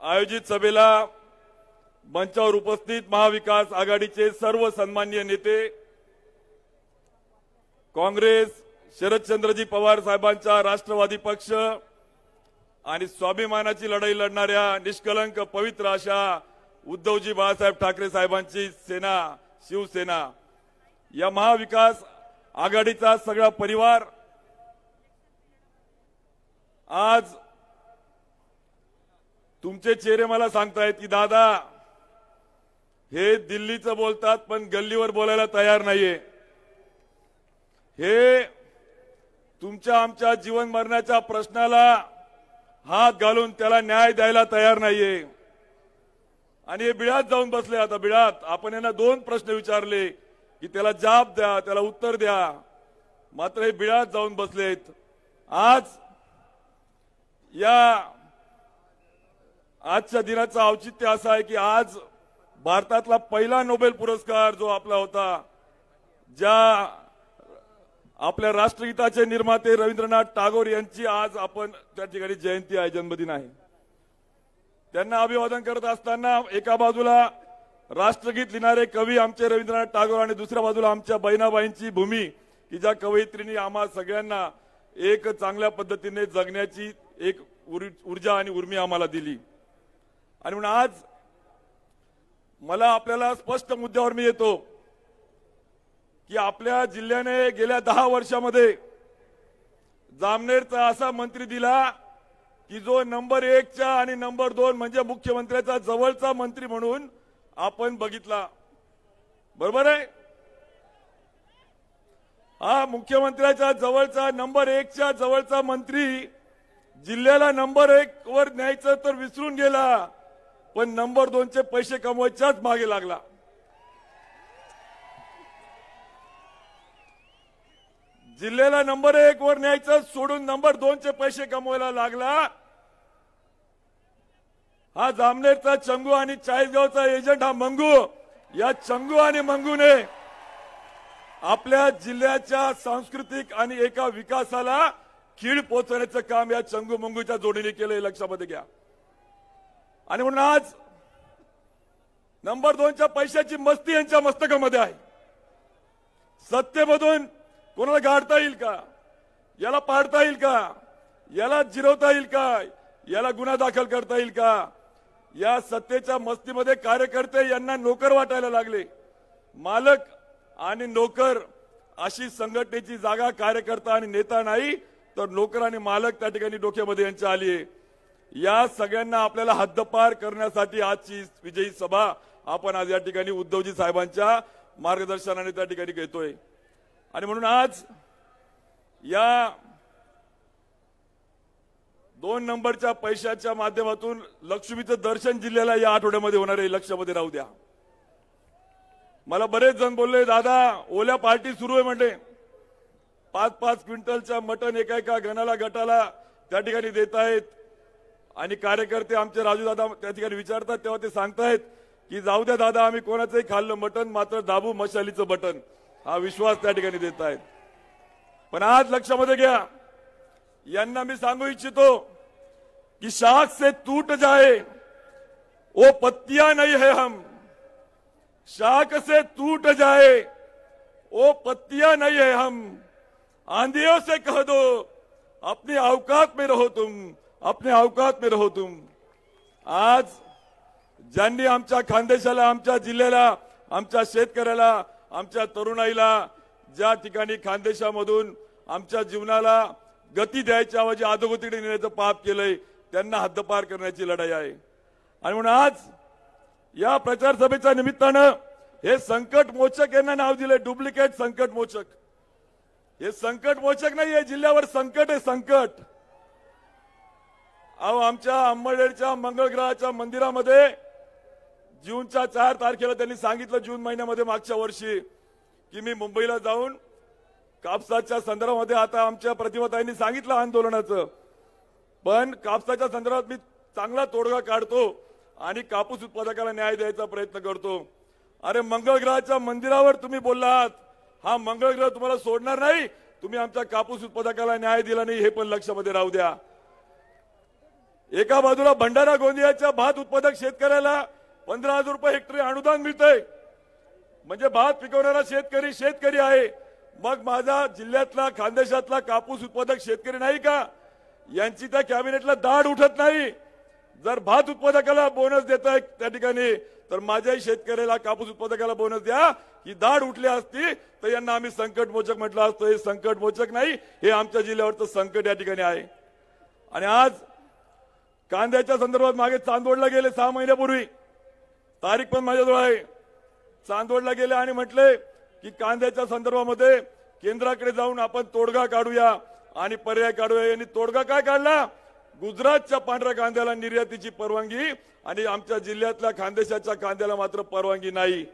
आयोजित सभेला मंचावर उपस्थित महाविकास आघाडीचे सर्व सन्माननीय नेते, काँग्रेस, शरदचंद्रजी पवार साहेबांचा राष्ट्रवादी पक्ष आणि स्वाभिमानाची लढाई लढणाऱ्या निष्कलंक पवित्र अशा उद्धवजी बाळासाहेब ठाकरे साहेबांची सेना, शिवसेना, या महाविकास आघाडीचा सगळा परिवार आज तुमचे चेहरे मला सांगतायत की दादा हे दिल्लीचं बोलतात पण गल्लीवर बोलायला तयार नाहीये. हे तुमच्या आमच्या जीवन मरणाच्या प्रश्नाला हात घालून त्याला न्याय द्यायला तयार नाहीये. आणि हे बिळात जाऊन बसले. आता बिळात आपण यांना 2 प्रश्न विचारले की त्याला जाब द्या, त्याला उत्तर द्या, मात्र हे बिळात जाऊन बसलेत. आजच्या दिनाचं औचित्य असं आहे की आज भारतातला पहिला नोबेल पुरस्कार जो आपला होता, ज्या आपल्या राष्ट्रगीताचे निर्माते रवींद्रनाथ टागोर यांची आज आपण त्या ठिकाणी जयंती आहे, जन्मदिन आहे. त्यांना अभिवादन करत असताना एका बाजूला राष्ट्रगीत लिहिणारे कवी आमचे रवींद्रनाथ टागोर आणि दुसऱ्या बाजूला आमच्या बहिणाबाईंची भूमी, की ज्या कवयित्रींनी आम्हा सगळ्यांना एक चांगल्या पद्धतीने जगण्याची एक ऊर्जा आणि उर्मी आम्हाला दिली. आणि म्हणून आज मला आपल्याला स्पष्ट मुद्द्यावर मी येतो की आपल्या जिल्ह्याने गेल्या 10 वर्षामध्ये जामनेरचा असा मंत्री दिला की जो नंबर 1 च्या आणि नंबर 2 म्हणजे मुख्यमंत्र्याचा जवळचा मंत्री म्हणून आपण बघितला. बरोबर आहे. हा मुख्यमंत्र्याच्या जवळचा नंबर 1 च्या जवळचा मंत्री जिल्ह्याला नंबर 1 वर न्यायचं तर विसरून गेला, पण नंबर 2 चे पैसे कमवायच्याच मागे लागला. जिल्ह्याला नंबर 1 वर न्यायचं सोडून नंबर 2 चे पैसे कमवायला लागला. हा जामनेरचा चंगू आणि चाळीसगावचा एजंट हा मंगू, या चंगू आणि मंगूने आपल्या जिल्ह्याच्या सांस्कृतिक आणि एका विकासाला खीळ पोहोचवण्याचं काम या चंगू मंगूच्या जोडीने केलं, लक्षामध्ये घ्या. आणि म्हणून आज नंबर 2 च्या पैशाची मस्ती यांच्या मस्तकामध्ये आहे. सत्तेमधून कोणाला गाडता येईल का, याला पाडता येईल का, याला जिरवता येईल का, याला गुन्हा दाखल करता येईल का, या सत्तेच्या मस्तीमध्ये कार्यकर्ते यांना नोकर वाटायला लागले. मालक आणि नोकर अशी संघटनेची जागा कार्यकर्ता आणि नेता नाही तर नोकर आणि मालक त्या ठिकाणी डोक्यामध्ये यांची आली आहे. या सगळ्यांना आपल्याला हद्दपार करण्यासाठी आजची विजयी सभा आपण आज या ठिकाणी उद्धवजी साहेबांच्या मार्गदर्शनाने त्या ठिकाणी घेतोय. आणि म्हणून आज या 2 नंबरच्या पैशाच्या माध्यमातून लक्ष्मीचं दर्शन जिल्ह्याला या आठवड्यामध्ये होणार आहे, लक्षामध्ये राहू द्या. मला बरेच जण बोलले दादा ओल्या पार्टी सुरू आहे म्हणजे 5-5 क्विंटलच्या मटण एका गणाला गटाला त्या ठिकाणी देत आहेत. आणि कार्यकर्ते आमचे राजू दादा त्या ठिकाणी विचारतात तेव्हा ते सांगतायत की जाऊ द्या दादा आम्ही कोणाचंही खाल्लं मटण, मात्र दाबू मशालीचं बटन, हा विश्वास त्या ठिकाणी देत आहेत. पण आज लक्षामध्ये घ्या, यांना मी सांगू इच्छितो कि शाख से टूट जाए वो पत्तियां नहीं है हम, शाख से टूट जाए वो पत्तियां नहीं है हम, आंधियों से कह दो अपनी औकात में रहो तुम, अपने औकात में रहो तुम. आज ज्यांनी आमच्या खानदेशाला, आमच्या जिल्ह्याला, आमच्या शेतकऱ्याला, आमच्या तरुणाईला ज्या ठिकाणी खानदेशामधून आमच्या जीवनाला गती द्यायच्या ऐवजी अधोगतीकडे नेण्याचं पाप केलंय, त्यांना हद्दपार करण्याची लढाई आहे. आणि म्हणून आज या प्रचार सभेच्या निमित्तानं हे संकट मोचक यांना नाव दिले, डुप्लिकेट संकट मोचक. हे संकट मोचक नाही, हे जिल्ह्यावर संकट आहे, संकट. अहो आमच्या अंबळनेरच्या मंगळग्रहाच्या मंदिरामध्ये जूनच्या 4 तारखेला त्यांनी सांगितलं, जून महिन्यामध्ये मागच्या वर्षी, की मी मुंबईला जाऊन कापसाच्या संदर्भामध्ये, आता आमच्या प्रतिभाताईंनी सांगितलं आंदोलनाचं, पण कापसाच्या संदर्भात मी चांगला तोडगा काढतो आणि कापूस उत्पादकाला न्याय द्यायचा प्रयत्न करतो. अरे मंगळग्रहाच्या मंदिरावर तुम्ही बोललात, हा मंगळग्रह तुम्हाला सोडणार नाही, तुम्ही आमच्या कापूस उत्पादकाला न्याय दिला नाही, हे पण लक्षामध्ये राहू द्या. एका बाजूला भंडारा गोंदियाच्या भात उत्पादक शेतकऱ्याला 15,000 रुपये हेक्टरी अनुदान मिळतंय, म्हणजे भात पिकवणारा शेतकरी आहे. मग माझा जिल्ह्यातला खानदेशातला कापूस उत्पादक शेतकरी नाही का, यांची त्या कॅबिनेटला दाढ उठत नाही. जर भात उत्पादकाला बोनस देताय त्या ठिकाणी, तर माझ्याही शेतकऱ्याला कापूस उत्पादकाला बोनस द्या. ही दाढ उठली असती तर यांना आम्ही संकटमोचक म्हटलं असतं. हे संकटमोचक नाही, हे आमच्या जिल्ह्यावरचं संकट या ठिकाणी आहे. आणि आज कांद्याच्या संदर्भात मागे चांदवडला गेले 6 महिन्यापूर्वी, तारीख पण माझ्याजवळ आहे. चांदवडला गेले आणि म्हटले की कांद्याच्या संदर्भामध्ये केंद्राकडे जाऊन आपण तोडगा काढूया आणि पर्याय काढूया. यांनी तोडगा काय काढला? गुजरातच्या पांढऱ्या कांद्याला निर्यातीची परवानगी आणि आमच्या जिल्ह्यातल्या खानदेशाच्या कांद्याला मात्र परवानगी नाही.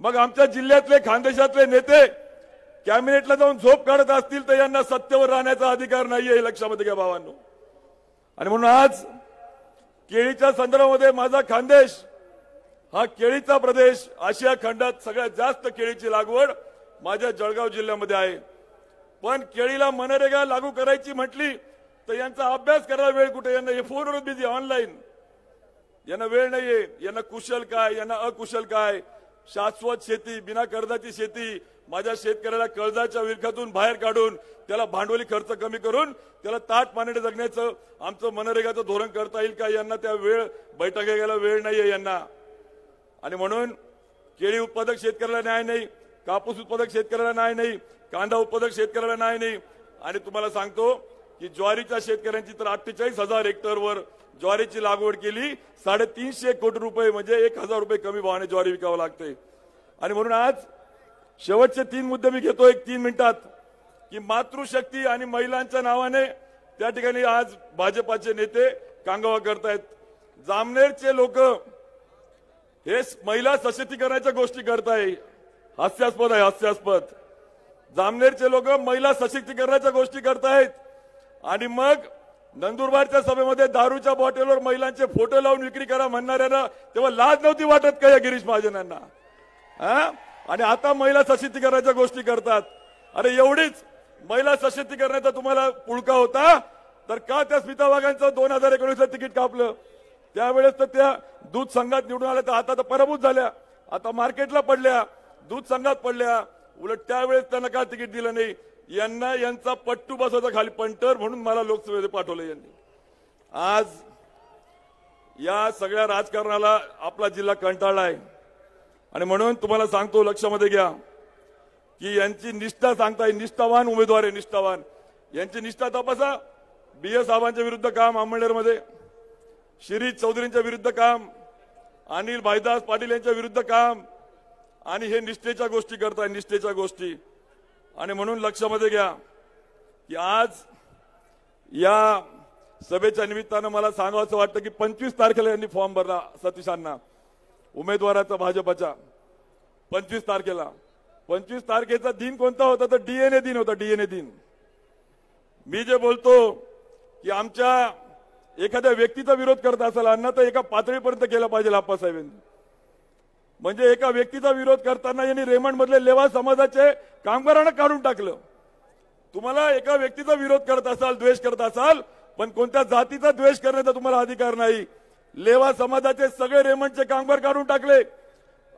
मग आमच्या जिल्ह्यातले खानदेशातले नेते कॅबिनेटला जाऊन झोप काढत असतील तर यांना सत्तेवर राहण्याचा अधिकार नाहीये, हे लक्षामध्ये घ्या भावांनो. आणि म्हणून आज केळीच्या संदर्भामध्ये माझा खानदेश हा केळीचा प्रदेश, आशिया खंडात सगळ्यात जास्त केळीची लागवड माझ्या जळगाव जिल्ह्यामध्ये आहे. पण केळीला मनरेगा लागू करायची म्हटली तर यांचा अभ्यास करायला वेळ कुठे? यांना हे फोनवर बिझी, ऑनलाईन. यांना वेळ नाहीये. यांना कुशल काय, यांना अकुशल काय, शाश्वत शेती, बिना कर्जाची शेती, माझ्या शेतकऱ्याला कर्जाच्या विळख्यातून बाहेर काढून त्याला भांडवली खर्च कमी करून त्याला ताट पाण्याने जगण्याचं आमचं मनरेगाचं धोरण करता येईल का? यांना त्या बैठका घ्यायला वेळ नाहीये यांना. आणि म्हणून केळी उत्पादक शेतकऱ्याला न्याय नाही, कापूस उत्पादक शेतकऱ्याला न्याय नाही, कांदा उत्पादक शेतकऱ्याला न्याय नाही. आणि तुम्हाला सांगतो की ज्वारीच्या शेतकऱ्यांची तर 48,000 हेक्टरवर ज्वारीची लागवड केली, 350 कोटी रुपये म्हणजे 1,000 रुपये कमी भावाने ज्वारी विकावं लागते. आणि म्हणून आज शेवटचे 3 मुद्दे मी घेतो 3 मिनिटात, की मातृशक्ती आणि महिलांच्या नावाने त्या ठिकाणी आज भाजपाचे नेते कांगावा करतायत. जामनेरचे लोक हे महिला सशक्तीकरणाच्या गोष्टी करताय. हास्यास्पद आहे, हास्यास्पद. जामनेरचे लोक महिला सशक्तीकरणाच्या गोष्टी करतायत आणि मग नंदुरबारच्या सभेमध्ये दारूच्या बॉटलवर महिलांचे फोटो लावून विक्री करा म्हणणाऱ्यांना तेव्हा लाज नव्हती वाटत का या गिरीश महाजनांना? आणि आता महिला सशक्तीकरणाच्या गोष्टी करतात. अरे एवढीच महिला सशक्तीकरणाचा तुम्हाला पुळका होता तर का त्या स्मिता वाघांचं 2019ला तिकीट कापलं? त्यावेळेस तर त्या दूध संघात निवडून आल्या, तर आता तर पराभूत झाल्या, आता मार्केटला पडल्या, दूध संघात पडल्या. उलट त्यावेळेस त्यांना का तिकीट दिलं नाही? यांना यांचा पट्टू बसवता खाली पंटर म्हणून मला लोकसभेत पाठवलं यांनी. आज या सगळ्या राजकारणाला आपला जिल्हा कंटाळलाय. आणि म्हणून तुम्हाला सांगतो, लक्षामध्ये घ्या की यांची निष्ठा सांगताय, निष्ठावान उमेदवार आहे, निष्ठावान. यांची निष्ठा तपासा. BA साहेबांच्या विरुद्ध काम अंमळनेरमध्ये, शिरीष चौधरींच्या विरुद्ध काम, अनिल भाईदास पाटील यांच्या विरुद्ध काम, आणि हे निष्ठेच्या गोष्टी करताय, निष्ठेच्या गोष्टी. आणि म्हणून लक्षामध्ये घ्या की आज या सभेच्या निमित्तानं मला सांगावंसं वाटतं की 25 तारखेला यांनी फॉर्म भरला सतीशांना उमेदवाराचा भाजपच्या. 25 तारखेला, 25 तारखेचा दिन कोणता होता? तर DNA दिन होता, DNA दिन. मी जे बोलतो की आमच्या एखाद्या व्यक्तीचा विरोध करत असाल अण्णा तर एका पातळीपर्यंत केला पाहिजे आप्पासाहेबांनी. म्हणजे एका व्यक्तीचा विरोध करताना यांनी रेमंड मधले लेवा समाजाचे कामगारांना काढून टाकलं. तुम्हाला एका व्यक्तीचा विरोध करत असाल, द्वेष करत असाल, पण कोणत्या जातीचा द्वेष करण्याचा तुम्हाला अधिकार नाही. लेवा समाजाचे सगळे रेमंडचे कामगार काढून टाकले.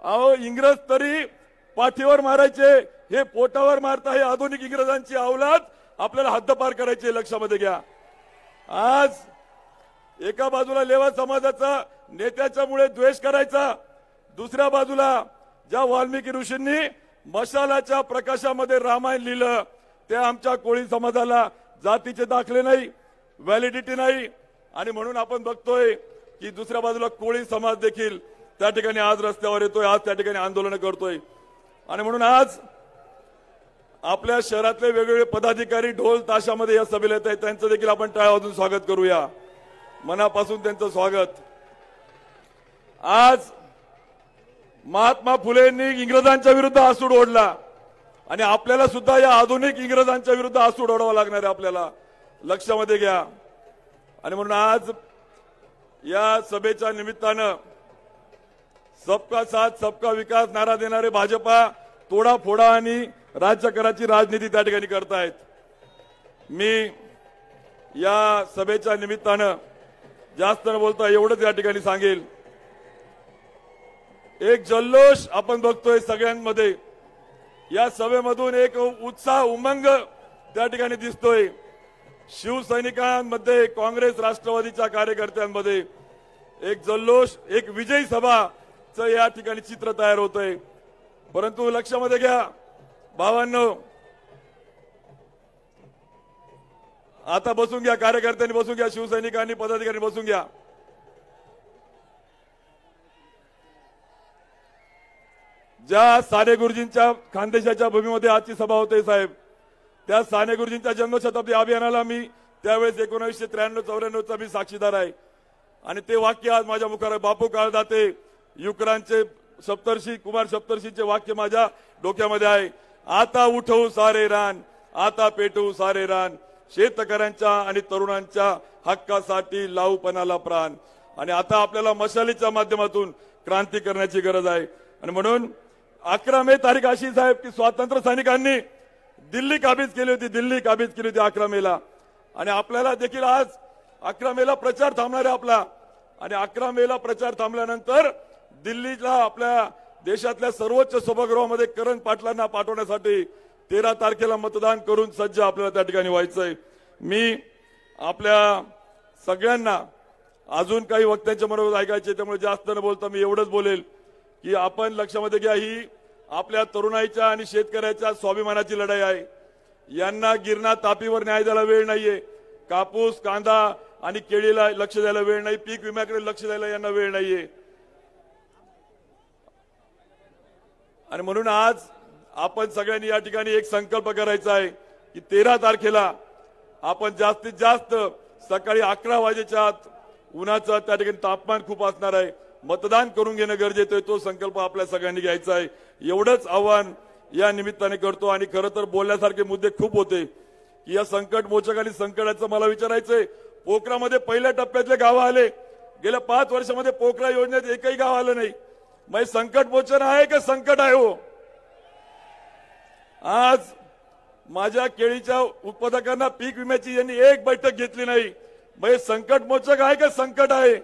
अहो इंग्रज तरी पाठीवर मारायचे, हे पोटावर मारता. हे आधुनिक इंग्रजांची अवलाद आपल्याला हद्दपार करायची, लक्षामध्ये घ्या. आज एका बाजूला लेवा समाजाचा नेत्याच्यामुळे द्वेष करायचा, दुसऱ्या बाजूला ज्या वाल्मिकी ऋषींनी मशालाच्या प्रकाशामध्ये रामायण लिहिलं त्या आमच्या कोळी समाजाला जातीचे दाखले नाही, व्हॅलिडिटी नाही. आणि म्हणून आपण बघतोय की दुसऱ्या बाजूला कोळी समाज देखील त्या ठिकाणी आज रस्त्यावर येतोय, आज त्या ठिकाणी आंदोलन करतोय. आणि म्हणून आज आपल्या शहरातले वेगवेगळे पदाधिकारी ढोल ताशामध्ये या सभेला येत आहेत, त्यांचं देखील आपण टाळ्या वाजवून स्वागत करूया, मनापासून त्यांचं स्वागत. आज महात्मा फुलेंनी इंग्रजांच्या विरुद्ध आसूड ओढला आणि आपल्याला सुद्धा या आधुनिक इंग्रजांच्या विरुद्ध आसूड ओढावा लागणार आहे आपल्याला, लक्षामध्ये घ्या. आणि म्हणून आज या सभेच्या निमित्तानं सबका साथ सबका विकास नारा देणारे भाजपा तोडाफोडा आणि राज्यकराची राजनीती त्या ठिकाणी करतायत. मी या सभेच्या निमित्तानं जास्त न बोलता एवढंच या ठिकाणी सांगेल, एक जल्लोष आपण बघतोय सगळ्यांमध्ये, या सभेमधून एक उत्साह उमंग त्या ठिकाणी दिसतोय। शिवसैनिकांमध्ये, काँग्रेस राष्ट्रवादीच्या कार्यकर्त्यांमध्ये एक जल्लोष, एक विजयी सभाचं या ठिकाणी चित्र तयार होतंय। परंतु लक्षामध्ये घ्या भावांनो, आता बसून घ्या, कार्यकर्त्यांनी बसून घ्या, शिवसैनिकांनी पदाधिकारी बसून घ्या। ज्या साने गुरुजींच्या खानदेशाच्या भूमीमध्ये आजची सभा होते साहेब, त्या साने गुरुजींच्या जन्मशताब्दी अभियानाला मी त्यावेळेस 1993-94चा मी साक्षीदार आहे आणि ते वाक्य आज माझ्या मुखावर आहे। बापू काळदाते युक्रांचे सप्तर्षी कुमार सप्तर्षीचे वाक्य माझ्या डोक्यामध्ये आहे। आता उठवू सारे रान, आता पेटवू सारे रान, शेतकऱ्यांच्या आणि तरुणांच्या हक्कासाठी लावू पणाला प्राण। आणि आता आपल्याला मशालीच्या माध्यमातून क्रांती करण्याची गरज आहे। आणि म्हणून 11 मे तारीख अशी साहेब की स्वातंत्र्य सैनिकांनी दिल्ली काबीज केली होती, दिल्ली काबीज केली होती 11 मेला। आणि आपल्याला देखील आज 11 मेला प्रचार थांबणार आहे आपला। आणि 11 मेला प्रचार थांबल्यानंतर दिल्लीला आपल्या देशातल्या सर्वोच्च सभागृहामध्ये करण पाटलांना पाठवण्यासाठी 13 तारखेला मतदान करून सज्ज आपल्याला त्या ठिकाणी व्हायचंय। मी आपल्या सगळ्यांना अजून काही वक्त्यांच्या मनोगत ऐकायचे, त्यामुळे जास्त न बोलता मी एवढंच बोलेल की आपण लक्षामध्ये घ्या, ही आपल्या तरुणाईच्या आणि शेतकऱ्याच्या स्वाभिमानाची लढाई आहे। यांना गिरणा तापीवर न्याय द्यायला वेळ नाहीये, कापूस कांदा आणि केळीला लक्ष द्यायला वेळ नाही, पीक विम्याकडे लक्ष द्यायला यांना वेळ नाहीये। आणि म्हणून आज आपण सगळ्यांनी या ठिकाणी एक संकल्प करायचा आहे की 13 तारखेला आपण जास्तीत जास्त सकाळी 11 वाजेच्या आत, उन्हाचं त्या ठिकाणी तापमान खूप असणार आहे, मतदान करून घेणं गरजेचं आहे। तो संकल्प आपल्या सगळ्यांनी घ्यायचा आहे, एवढंच आव्हान या निमित्ताने करतो। आणि खरं तर बोलण्यासारखे मुद्दे खूप होते की या संकट मोचक आणि संकटाचं मला विचारायचंय, पोखरामध्ये पहिल्या टप्प्यातले गावं आले, गेल्या 5 वर्षामध्ये पोखरा योजनेत एकही गाव आलं नाही। मग संकट मोचन आहे का संकट आहे हो? आज माझ्या केळीच्या उत्पादकांना पीक विम्याची यांनी एक बैठक घेतली नाही, मग संकट मोचक आहे का संकट आहे?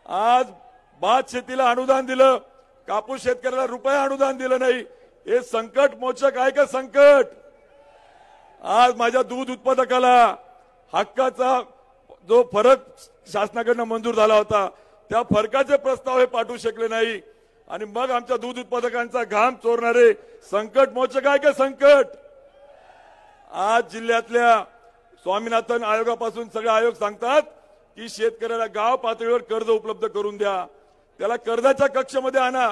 आज भात शेतीला अनुदान दिलं, कापूस शेतकऱ्याला रुपया अनुदान दिलं नाही, हे संकट मोचक आहे का संकट? आज माझ्या दूध उत्पादकाला हक्काचा जो फरक शासनाकडून मंजूर झाला होता, त्या फरकाचे प्रस्ताव हे पाठवू शकले नाही आणि मग आमच्या दूध उत्पादकांचा घाम चोरणारे संकट मोचक आहे का संकट? आज जिल्ह्यातल्या स्वामीनाथन आयोगापासून सगळे आयोग सांगतात की शेतकऱ्याला गाव पातळीवर कर्ज उपलब्ध करून द्या, त्याला कर्जाच्या कक्षामध्ये आणा,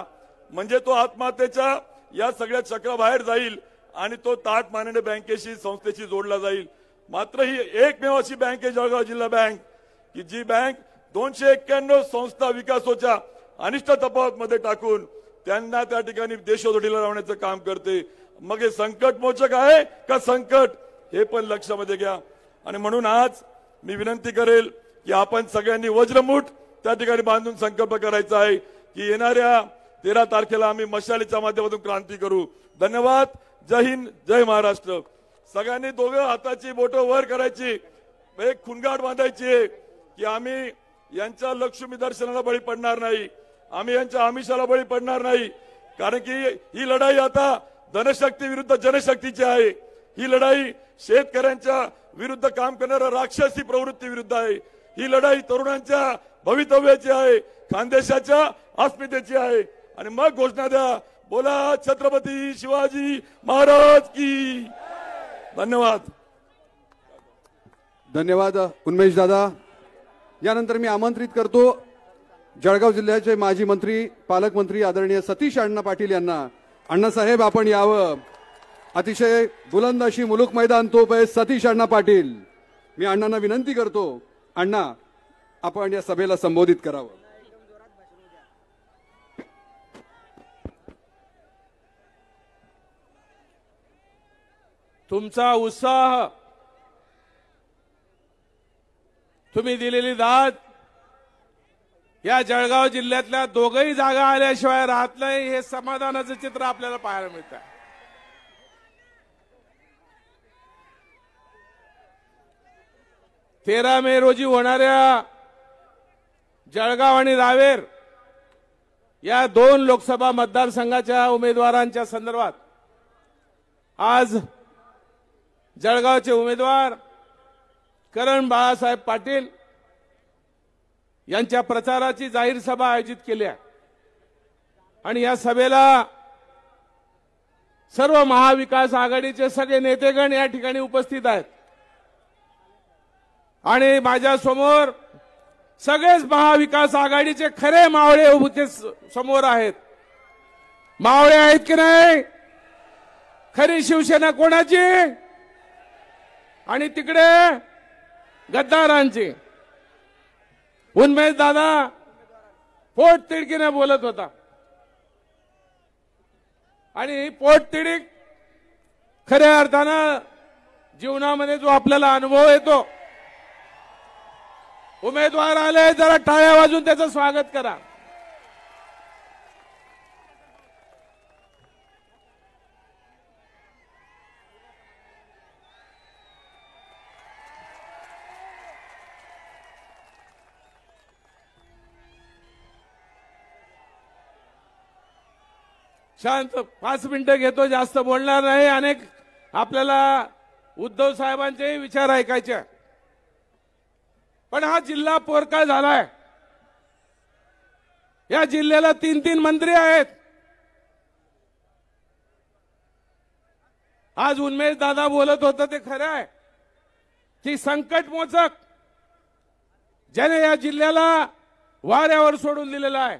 म्हणजे तो आत्महत्येच्या या सगळ्या चक्राबाहेर जाईल आणि तो ताट माननीय बँकेशी संस्थेशी जोडला जाईल। मात्र ही एकमेव अशी बँक आहे जळगाव जिल्हा बँक की जी बँक 291 संस्था विकासोच्या अनिष्ट तफावतमध्ये टाकून त्यांना त्या ठिकाणी देशोधडीला लावण्याचं काम करते। मग हे संकट मोचक आहे का संकट, हे पण लक्षामध्ये घ्या। आणि म्हणून आज मी विनंती करेल की आपण सगळ्यांनी वज्रमुठ त्या ठिकाणी बांधून संकल्प करायचा आहे की येणाऱ्या 13 तारखेला आम्ही मशालीच्या माध्यमातून क्रांती करू। धन्यवाद। जय हिंद, जय महाराष्ट्र। सगळ्यांनी दोघं हाताची बोटं वर करायची, एक खुणगाड बांधायची की आम्ही यांच्या लक्ष्मी दर्शनाला बळी पडणार नाही, आम्ही यांच्या आमिषाला बळी पडणार नाही। कारण की ही लढाई आता धनशक्ती विरुद्ध जनशक्तीची आहे, ही लढाई शेतकऱ्यांच्या विरुद्ध काम करणाऱ्या राक्षसी प्रवृत्ती विरुद्ध आहे, ही लढाई तरुणांच्या भवितव्याची आहे, खानदेशाच्या अस्मितेची आहे। आणि मग घोषणा द्या, बोला छत्रपती शिवाजी महाराज की। धन्यवाद। धन्यवाद उन्मेश दादा। यानंतर मी आमंत्रित करतो जळगाव जिल्ह्याचे माजी मंत्री पालकमंत्री आदरणीय सतीश अण्णा पाटील यांना। अण्णासाहेब आपण यावं। अतिशय बुलंद अशी मुलूक मैदान तोप आहे सतीश अण्णा पाटील। मी अण्णांना विनंती करतो, अण्णा आपण या सभेला संबोधित करावं। तुमचा उत्साह, तुम्ही दिलेली दाद या जळगाव जिल्ह्यातल्या दोघही जागा आल्याशिवाय राहत नाही, हे समाधानाचं चित्र आपल्याला पाहायला मिळतं। 13 मे रोजी होणाऱ्या जळगाव आणि रावेर या 2 लोकसभा मतदारसंघाच्या उमेदवारांच्या संदर्भात आज जळगावचे उमेदवार करण बाळासाहेब पाटील यांच्या प्रचाराची जाहीर सभा आयोजित केली आहे आणि या सभेला सर्व महाविकास आघाडीचे सगळे नेतेगण या ठिकाणी उपस्थित आहेत आणि माझ्या समोर सगळेच महाविकास आघाडीचे खरे मावळे उभे समोर आहेत. मावळे आहेत की नाही? खरी शिवसेना कोणाची आणि तिकडे गद्दारांची. उन्मेष दादा पोट तिडकीने बोलत होता आणि पोट तिडीक खऱ्या अर्थानं जीवनामध्ये जो आपल्याला अनुभव येतो. उमेदवार आले, जरा टाळ्या वाजून त्याचं स्वागत करा. शांत 5 मिनिटं घेतो, जास्त बोलणार नाही. अनेक आपल्याला उद्धव साहेबांचे विचार ऐकायचे, पण हा जिल्हा पोरका झालाय. या जिल्ह्याला 3 मंत्री आहेत. आज उन्मेष दादा बोलत होतं ते खरं आहे की संकटमोचक ज्याने या जिल्ह्याला वाऱ्यावर सोडून दिलेलं आहे.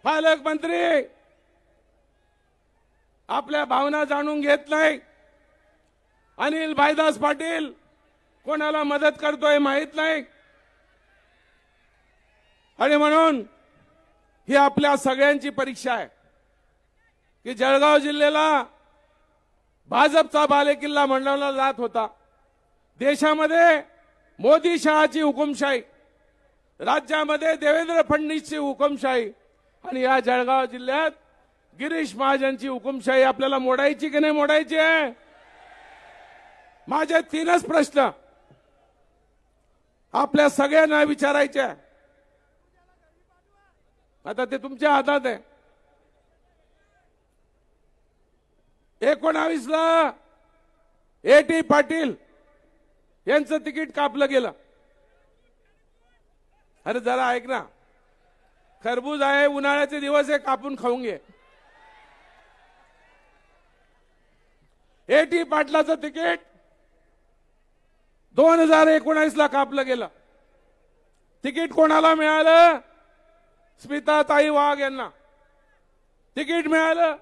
पालकमंत्री आपल्या भावना जाणून घेत नाही. अनिल भाईदास पाटील कोणाला मदत करतोय माहित नाही आणि म्हणून ही आपल्या सगळ्यांची परीक्षा आहे की जळगाव जिल्ह्याला भाजपचा बालेकिल्ला म्हणवला जात होता. देशामध्ये मोदी शहाची हुकुमशाही, राज्यामध्ये देवेंद्र फडणवीसची हुकुमशाही आणि या जळगाव जिल्ह्यात गिरीश महाजनची हुकुमशाही आपल्याला मोडायची की नाही मोडायची आहे? माझे 3च प्रश्न आपल्या सगळ्यांना विचारायचे. आता ते तुमच्या हातात आहे. 19 ला A.T. पाटील यांचं तिकीट कापलं गेलं. अरे जरा ऐक ना, खरबूज आहे, उन्हाळ्याचे दिवस आहे, कापून खाऊन घे. A.T. पाटलाचं तिकीट 2019 ला कापलं गेलं. तिकीट कोणाला मिळालं? स्मिताताई वाघ यांना तिकीट मिळालं.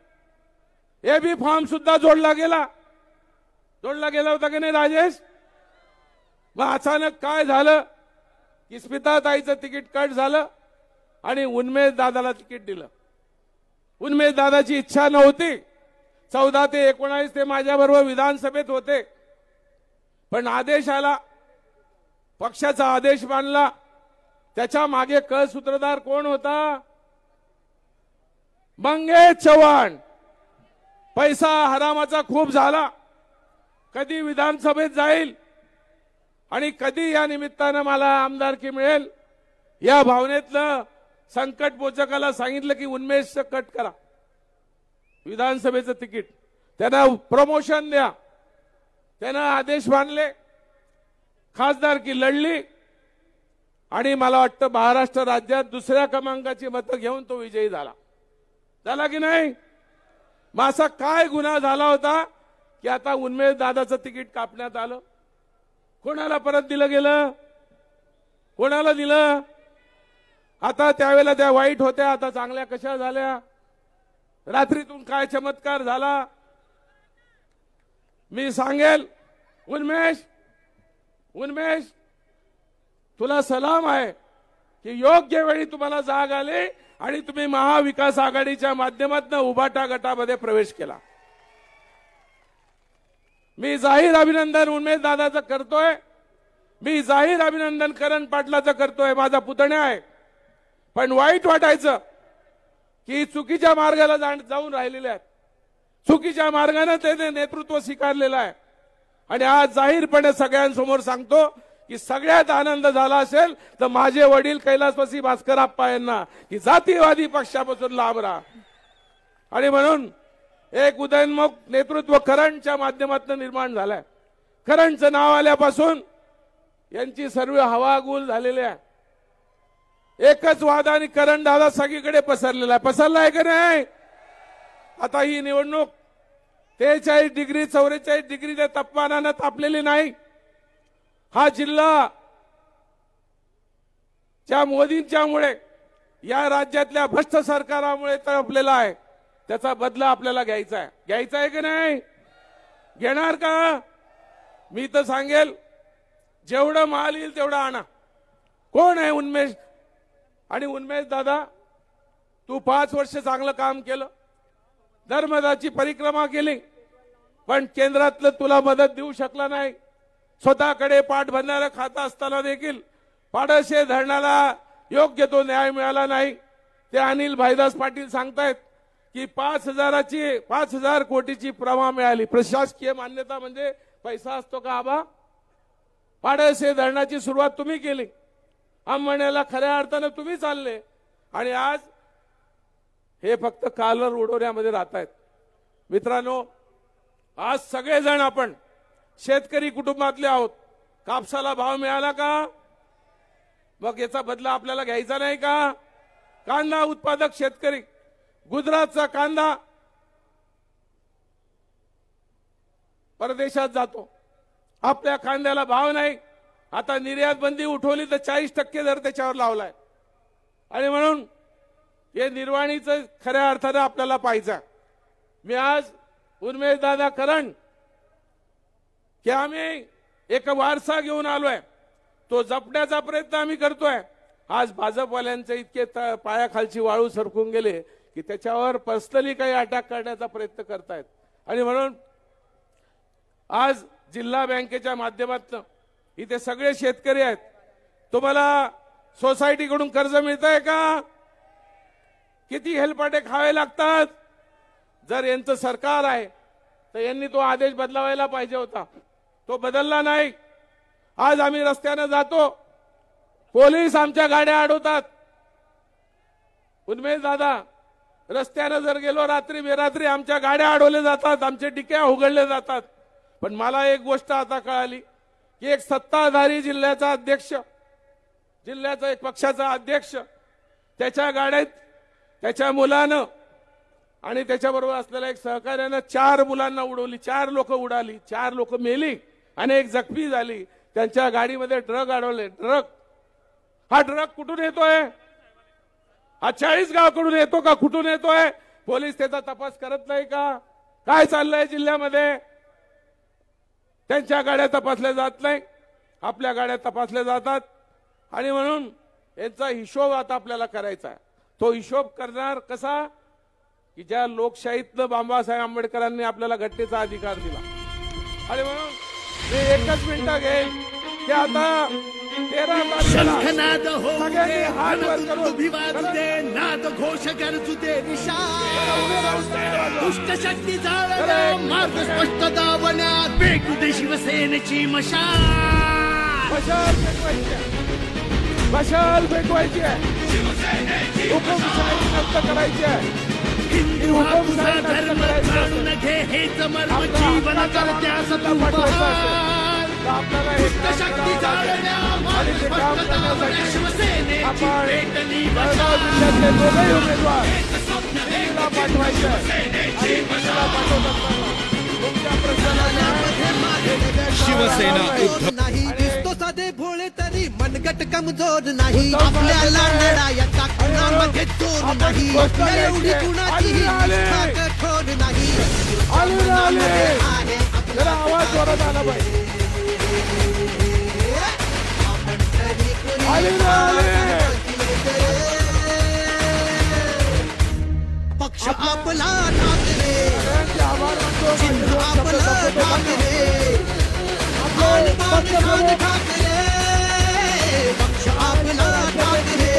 AB फॉर्म सुद्धा जोडला गेला होता की नाही राजेश? मग अचानक काय झालं की स्मिताताईचं तिकीट कट झालं आणि उन्मेष दादाला तिकीट दिलं. उन्मेष दादाची इच्छा नव्हती. 14 ते 19 ते माझ्याबरोबर विधानसभेत होते, पण आदेश आला, पक्षाचा आदेश मानला. त्याच्या मागे सूत्रधार कोण होता? मंगेश चव्हाण. पैसा हरामाचा खूप झाला. कधी विधानसभेत जाईल आणि कधी या निमित्तानं मला आमदारकी मिळेल या भावनेतलं संकट मोचकाला सांगितलं की उन्मेषचं कट करा, विधानसभेचं तिकीट, त्यांना प्रमोशन द्या. त्यानं आदेश मानले, खासदारकी लढली आणि मला वाटतं महाराष्ट्र राज्यात 2ऱ्या क्रमांकाची मतं घेऊन तो विजयी झाला की नाही? मग असा काय गुन्हा झाला होता की आता उन्मेष दादाचं तिकीट कापण्यात आलं? कोणाला परत दिलं गेलं? कोणाला दिलं? आता त्यावेळेला त्या वाईट होत्या, आता चांगल्या कशा झाल्या? रात्रीतून काय चमत्कार झाला? मी सांगेल, उन्मेष तुला सलाम आहे की योग्य वेळी तुम्हाला जाग आली आणि तुम्ही महाविकास आघाडीच्या माध्यमातून उभाटा गटामध्ये प्रवेश केला. मी जाहीर अभिनंदन उन्मेष दादाचं करतोय. मी जाहीर अभिनंदन करण पाटलाचं करतोय. माझा पुतण्या आहे. पण वाईट वाटायचं की चुकीच्या मार्गाला जाऊन राहिलेले आहेत. चुकीच्या मार्गाने त्याने नेतृत्व स्वीकारलेलं आहे. आणि आज जाहीरपणे सगळ्यांसमोर सांगतो की सगळ्यात आनंद झाला असेल तर माझे वडील कैलासवासी भास्करप्पा यांना की जातीवादी पक्षापासून लांब राहा. आणि म्हणून एक उदयोन्मुख नेतृत्व करणच्या माध्यमातून निर्माण झालंय. करणचं नाव आल्यापासून यांची सर्व हवा गुल झालेली आहे. एकच वाद आणि करण दादा सगळीकडे पसरलेला आहे. पसरला आहे का नाही? आता ही निवडणूक 43 डिग्री 44 डिग्रीच्या तापमानानं तापलेली नाही. हा जिल्हा ज्या मोदींच्यामुळे या राज्यातल्या भ्रष्ट सरकारामुळे तापलेला आहे त्याचा बदला आपल्याला घ्यायचा आहे. घ्यायचा आहे की नाही? घेणार का? मी तर सांगेल जेवढं माल येईल तेवढं आणा. कोण आहे उन्मेष? आणि उन्मेष दादा, तू 5 वर्ष चांगलं काम केलं, नर्मदाची परिक्रमा केली, पण केंद्रातलं तुला मदत देऊ शकला नाही. स्वतःकडे पाठबंधारं खातं असताना देखील पाडशे धरणाला योग्य तो न्याय मिळाला नाही. ते अनिल भाईदास पाटील सांगतायत की 5,000 कोटीची प्रमा मिळाली. प्रशासकीय मान्यता म्हणजे पैसा असतो का आबा? पाडळसे धरणाची सुरुवात तुम्ही केली, अंमळनेरला खऱ्या अर्थानं तुम्ही चालले, आणि आज हे फक्त कालर उडवण्यामध्ये राहत आहेत. मित्रांनो, आज सगळेजण आपण शेतकरी कुटुंबातले आहोत. कापसाला भाव मिळाला का? मग याचा बदला आपल्याला घ्यायचा नाही का? कांदा उत्पादक शेतकरी, गुजरातचा कांदा परदेशात जातो, आपल्या कांद्याला भाव नाही. आता निर्यात बंदी उठवली तर 40% दर त्याच्यावर लावलाय. आणि म्हणून हे निर्वाणीचं खऱ्या अर्थानं आपल्याला पाहिजे. मी आज उन्मेष दादा करण की आम्ही एक वारसा घेऊन आलोय, तो जपण्याचा प्रयत्न आम्ही करतोय. आज भाजपवाल्यांचे इतके पायाखालची वाळू सरकून गेले की त्याच्यावर पर्सनली काही अटॅक करण्याचा प्रयत्न करतायत. आणि म्हणून आज जिल्हा बँकेच्या माध्यमातून इथे सगळे शेतकरी आहेत. तुम्हाला सोसायटीकडून कर्ज मिळतंय का? किती हेलपाटे खावे लागतात? जर यांचं सरकार आहे तर यांनी तो आदेश बदलावायला पाहिजे होता, तो बदलला नाही. आज आम्ही रस्त्याने जातो, पोलीस आमच्या गाड्या अडवतात. उन्मेष दादा, रस्त्याने जर गेलो रात्री बेरात्री आमच्या गाड्या अडवल्या जातात, आमचे डिक्या उघडले जातात. पण मला एक गोष्ट आता कळाली की एक सत्ताधारी जिल्ह्याचा अध्यक्ष, जिल्ह्याचा एक पक्षाचा अध्यक्ष, त्याच्या गाड्यात त्याच्या मुलानं आणि त्याच्याबरोबर असलेल्या एक सहकार्यानं 4 मुलांना उडवली. 4 लोक उडाली, 4 लोक मेली आणि एक जखमी झाली. त्यांच्या गाडीमध्ये ड्रग अडवले. हा ड्रग कुठून येतोय? हा 40 गावाकडून येतो का? कुठून येतोय? पोलीस त्याचा तपास करत नाही का? काय चाललंय जिल्ह्यामध्ये? त्यांच्या गाड्या तपासल्या जात नाही, आपल्या गाड्या तपासल्या जातात. आणि म्हणून यांचा हिशोब आता आपल्याला करायचा आहे. तो हिशोब करणार कसा? की ज्या लोकशाहीतनं बाबासाहेब आंबेडकरांनी आपल्याला घटनेचा अधिकार दिला. आणि म्हणून मी एकच मिनिटं घेईन की आता 13 शंखनाद हो सगळ्यांनी हात वर करून उभी वाजू दे, नाद घोष गरजू दे निशाण. दुष्ट शक्ती जाळल्या, मार्ग स्पष्ट दावण्यात पेटू दे शिवसेनेची मशाल. मशाल पेटवायची आहे, हुकुमशाही नष्ट करायची आहे. हिंदू हा तुझा धर्म जाणून घे, हेच मर्म जीवन करत्यास तू बहाल. दुष्ट शक्ती जाळल्या, मार्ग स्पष्ट दावण्या शिवसेनेची पेटली मशाल. उमेदवार पाठवायचं आणि तुमच्या प्रश्नाला शिवसेना नाही दिसतो साधे भोळे तरी मनगट कमजोर नाही. आपल्याला लढाया कुणामध्ये चोर नाही, एवढी कुणाचीही निष्ठा कठोर नाही. जरा आवाज जोरात आला पाहिजे. पक्ष आपला ठाकरे, चिन्ह आपलं ठाकरे, ठाकरे पक्ष आपला ठाकरे,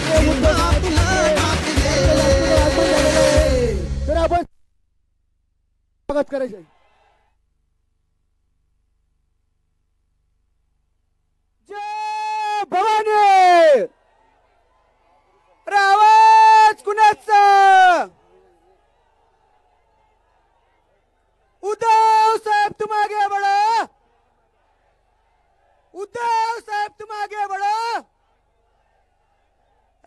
चिन्ह आपलं ठाकरे. स्वागत करायचं आहे. जय भवानी. अरे आवाज कुणाचा? उद्धव साहेब तुम आगे बढ़ो. उद्धव साहेब तुम आगे बढ़ो.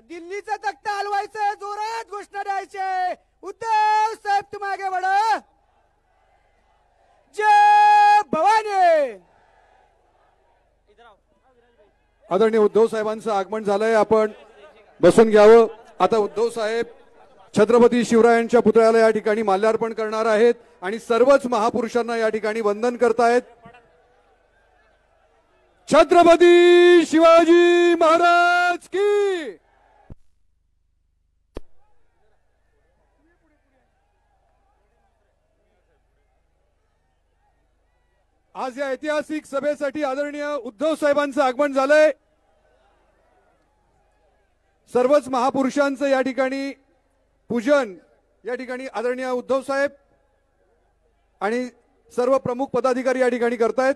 दिल्लीचा तख्ता हलवायचं, जोरात घोषणा द्यायची. उद्धव साहेब तुम आगे बढ़ो. जय भवानी. आदरणीय उद्धव साहेबांचं आगमन झालंय. आपण बसून घ्यावं. आता उद्धव साहेब छत्रपती शिवरायांच्या पुतळ्याला या ठिकाणी माल्यार्पण करणार आहेत आणि सर्वच महापुरुषांना या ठिकाणी वंदन करतायत. छत्रपती शिवाजी महाराज की. आज या ऐतिहासिक सभेसाठी आदरणीय उद्धव साहेबांचं आगमन झालंय. सर्वच महापुरुषांचं या ठिकाणी पूजन या ठिकाणी आदरणीय उद्धव साहेब आणि सर्व प्रमुख पदाधिकारी या ठिकाणी करतायत.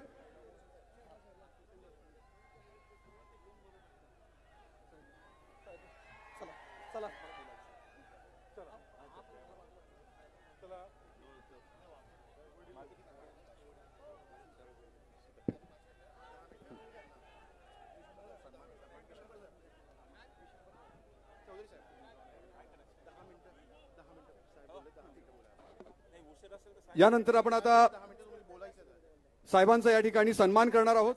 यानंतर आपण आता साहेबांचा या ठिकाणी सन्मान करणार आहोत.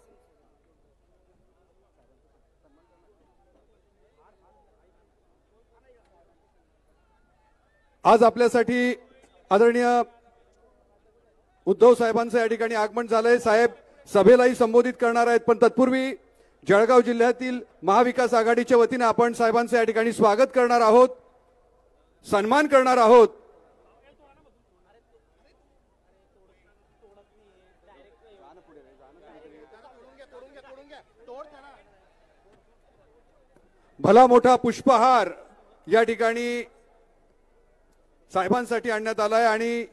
आज आपल्यासाठी आदरणीय उद्धव साहेबांचं या ठिकाणी आगमन झालंय. साहेब सभेलाही संबोधित करणार आहेत, पण तत्पूर्वी जळगाव जिल्ह्यातील महाविकास आघाडीच्या वतीने आपण साहेबांचं या ठिकाणी स्वागत करणार आहोत, सन्मान करणार आहोत. भला मोठा पुष्पहार या ठिकाणी साहेबांसाठी आणण्यात आलाय आणि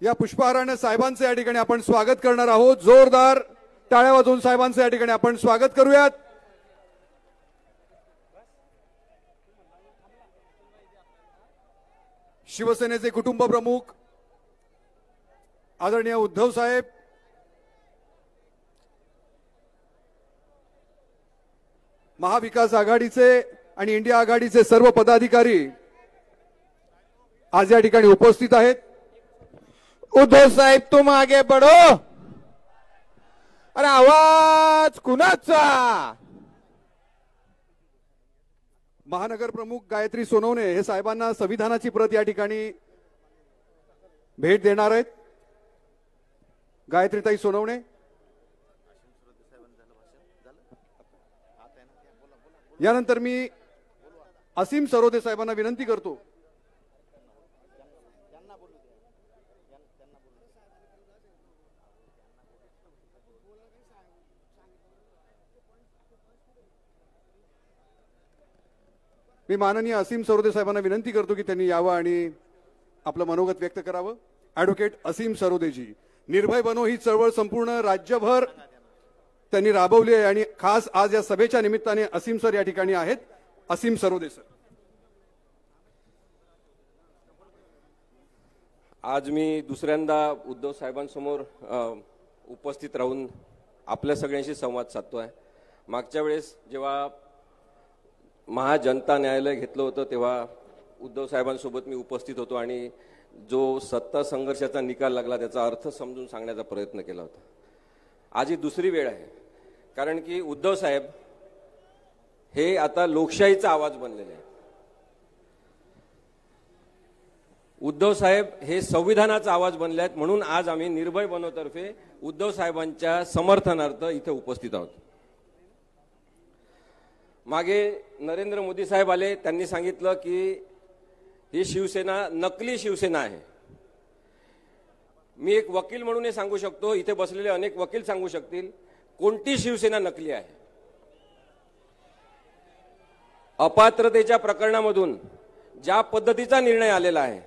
या पुष्पहाराने साहेबांचं या ठिकाणी आपण स्वागत करणार आहोत. जोरदार टाळ्या वाजवून साहेबांचं या ठिकाणी आपण स्वागत करूयात. शिवसेनेचे कुटुंब प्रमुख आदरणीय उद्धव साहेब, महाविकास आघाडीचे आणि इंडिया आघाडीचे सर्व पदाधिकारी आज या ठिकाणी उपस्थित आहेत. उद्धव साहेब तुम आगे बढ़ो. अरे आवाज कुणाचा? महानगर प्रमुख गायत्री सोनवणे हे साहेबांना संविधानाची प्रत या ठिकाणी भेट देणार आहेत. गायत्रीताई सोनवणे. यानंतर मी असीम सरोदे साहेबांना विनंती करतो मी माननीय असीम सरोदे साहेबांना विनंती करतो की त्यांनी यावं आणि आपलं मनोगत व्यक्त करावं. ॲडव्होकेट असीम सरोदेजी. निर्भय बनो ही चळवळ संपूर्ण राज्यभर त्यांनी राबवली आहे आणि खास आज या सभेच्या निमित्ताने असीम सर या ठिकाणी आहेत. असीम सरोदे सर. आज मी दुसऱ्यांदा उद्धव साहेबांसमोर उपस्थित राहून आपल्या सगळ्यांशी संवाद साधतोय. मागच्या वेळेस जेव्हा महाजनता न्यायालय घेतलं होतं तेव्हा उद्धव साहेबांसोबत मी उपस्थित होतो आणि जो सत्ता संघर्षाचा निकाल लागला त्याचा अर्थ समजून सांगण्याचा प्रयत्न केला होता. आज ही दुसरी वेळ आहे, कारण की उद्धव साहेब हे आता लोकशाहीचा आवाज बनलेले आहे. उद्धव साहेब हे संविधानाचा आवाज बनले आहेत. म्हणून आज आम्ही निर्भय बनोतर्फे उद्धव साहेबांच्या समर्थनार्थ इथे उपस्थित आहोत. मागे नरेंद्र मोदी साहेब आले, त्यांनी सांगितलं की ही शिवसेना नकली शिवसेना आहे. मी एक वकील म्हणून हे सांगू शकतो, इथे बसलेले अनेक वकील सांगू शकतील, कोणती शिवसेना नकली आहे. अपात्रतेच्या प्रकरणामधून ज्या पद्धतीचा निर्णय आलेला आहे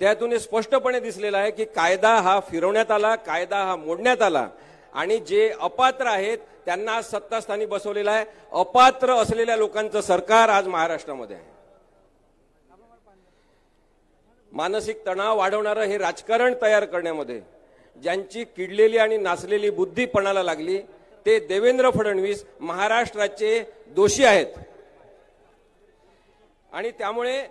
त्यातून हे स्पष्टपणे दिसलेलं आहे की कायदा हा फिरवण्यात आला, कायदा हा मोडण्यात आला आणि जे अपात्र आहेत त्यांना सत्तास्थानी बसवलेलं आहे. अपात्र असलेल्या लोकांचं सरकार आज महाराष्ट्रामध्ये आहे. मानसिक तणाव वाढवणारं हे राजकारण तयार करण्यामध्ये ज्यांची किडलेली आणि नाचलेली बुद्धी पणाला लागली ते देवेंद्र फडणवीस महाराष्ट्राचे दोषी आहेत. आणि त्यामुळे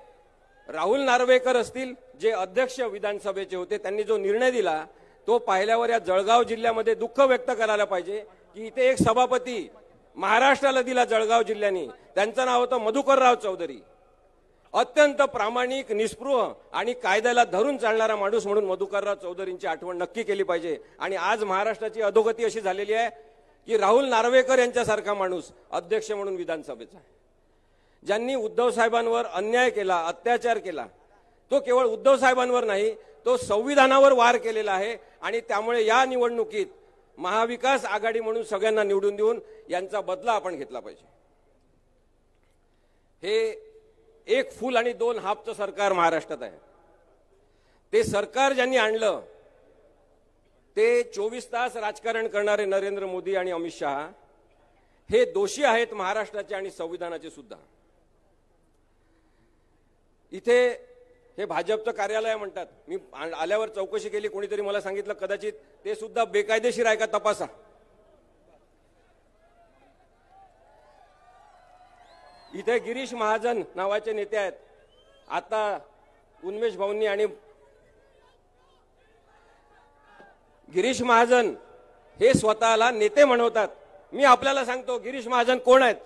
राहुल नार्वेकर असतील, जे अध्यक्ष विधानसभेचे होते, त्यांनी जो निर्णय दिला तो पाहिल्यावर या जळगाव जिल्ह्यामध्ये दुःख व्यक्त करायला पाहिजे की इथे एक सभापती महाराष्ट्राला दिला जळगाव जिल्ह्याने. त्यांचं नाव होतं मधुकरराव चौधरी. अत्यंत प्रामाणिक, निस्पृह आणि कायद्याला धरून चालणारा माणूस म्हणून मधुकरराव चौधरींची आठवण नक्की केली पाहिजे. आणि आज महाराष्ट्राची अधोगती अशी झालेली आहे की राहुल नार्वेकर यांच्यासारखा माणूस अध्यक्ष म्हणून विधानसभेचा आहे. ज्यांनी उद्धव साहेबांवर अन्याय केला, अत्याचार केला, तो केवळ उद्धव साहेबांवर नाही, तो संविधानावर वार केलेला आहे. आणि त्यामुळे या निवडणुकीत महाविकास आघाडी म्हणून सगळ्यांना निवडून देऊन यांचा बदला आपण घेतला पाहिजे. हे एक फुल आणि दोन हाफचं सरकार महाराष्ट्रात आहे. ते सरकार ज्यांनी आणलं ते 24 तास राजकारण करणारे नरेंद्र मोदी आणि अमित शहा हे दोषी आहेत महाराष्ट्राचे आणि संविधानाचे सुद्धा. इथे हे भाजपचं कार्यालय म्हणतात. मी आल्यावर चौकशी केली, कोणीतरी मला सांगितलं कदाचित ते सुद्धा बेकायदेशीर आहे का तपासा. इथे गिरीश महाजन नावाचे नेते आहेत. आता उन्मेष भाऊंनी आणि गिरीश महाजन हे स्वतःला नेते म्हणवतात. मी आपल्याला सांगतो गिरीश महाजन कोण आहेत.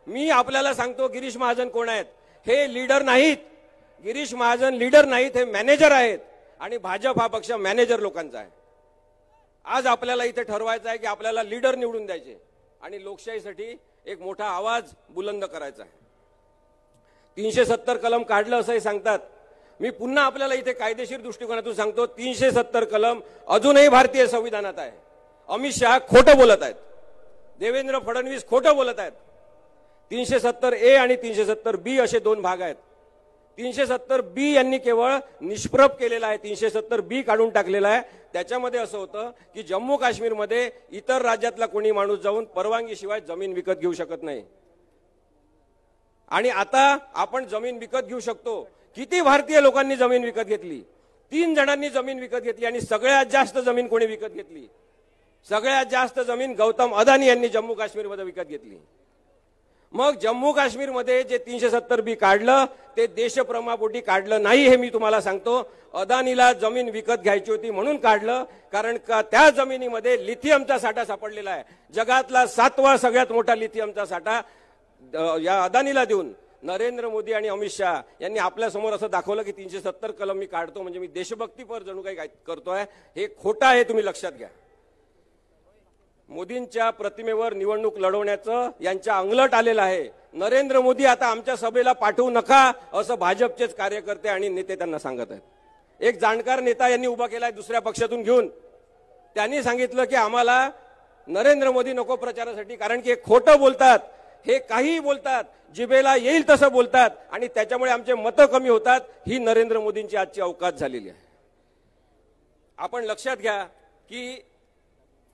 मी आपल्याला सांगतो गिरीश महाजन कोण आहेत. हे लीडर नाहीत. गिरीश महाजन लीडर नाहीत, हे मॅनेजर आहेत. आणि भाजप हा पक्ष मॅनेजर लोकांचा आहे. आज आपल्याला इथे ठरवायचं आहे की आपल्याला लीडर निवडून द्यायचे आणि लोकशाहीसाठी एक मोठा आवाज बुलंद करायचा आहे. 370 कलम काढलं असंही सांगतात. मी पुन्हा आपल्याला इथे कायदेशीर दृष्टिकोनातून सांगतो 370 कलम अजूनही भारतीय संविधानात आहे. अमित शहा खोटं बोलत आहेत. देवेंद्र फडणवीस खोटं बोलत आहेत. 370A आणि 370B असे दोन भाग आहेत. 370B यांनी केवळ निष्प्रभ केलेला आहे. 370B काढून टाकलेला आहे. त्याच्यामध्ये असं होतं की जम्मू काश्मीरमध्ये इतर राज्यातला कोणी माणूस जाऊन परवानगीशिवाय जमीन विकत घेऊ शकत नाही. आणि आता आपण जमीन विकत घेऊ शकतो. किती भारतीय लोकांनी जमीन विकत घेतली? 3 जणांनी जमीन विकत घेतली. आणि सगळ्यात जास्त जमीन कोणी विकत घेतली? सगळ्यात जास्त जमीन गौतम अदानी यांनी जम्मू काश्मीरमध्ये विकत घेतली. मग जम्मू काश्मीरमध्ये जे 370B काढलं ते देशप्रेमापोटी काढलं नाही, हे मी तुम्हाला सांगतो. अदानीला जमीन विकत घ्यायची होती म्हणून काढलं, कारण का त्या जमिनीमध्ये लिथियमचा साठा सापडलेला आहे. जगातला 7वा सगळ्यात मोठा लिथियमचा साठा या अदानीला देऊन नरेंद्र मोदी आणि अमित शहा यांनी आपल्या समोर असं दाखवलं की 370 कलम मी काढतो म्हणजे मी देशभक्तीपर जणू काही करतोय. हे खोटं आहे, तुम्ही लक्षात घ्या. मोदींच्या प्रतिमेवर निवडणूक लढवण्याचं यांच्या अंगलट आलेलं आहे. नरेंद्र मोदी आता आमच्या सभेला पाठवू नका असं भाजपचेच कार्यकर्ते आणि नेते त्यांना सांगत आहेत. एक जाणकार नेता यांनी उभा केलाय दुसऱ्या पक्षातून घेऊन. त्यांनी सांगितलं की आम्हाला नरेंद्र मोदी नको प्रचारासाठी, कारण की हे खोटं बोलतात, हे काहीही बोलतात, जिभेला येईल तसं बोलतात आणि त्याच्यामुळे आमचे मतं कमी होतात. ही नरेंद्र मोदींची आजची अवकाश झालेली आहे. आपण लक्षात घ्या की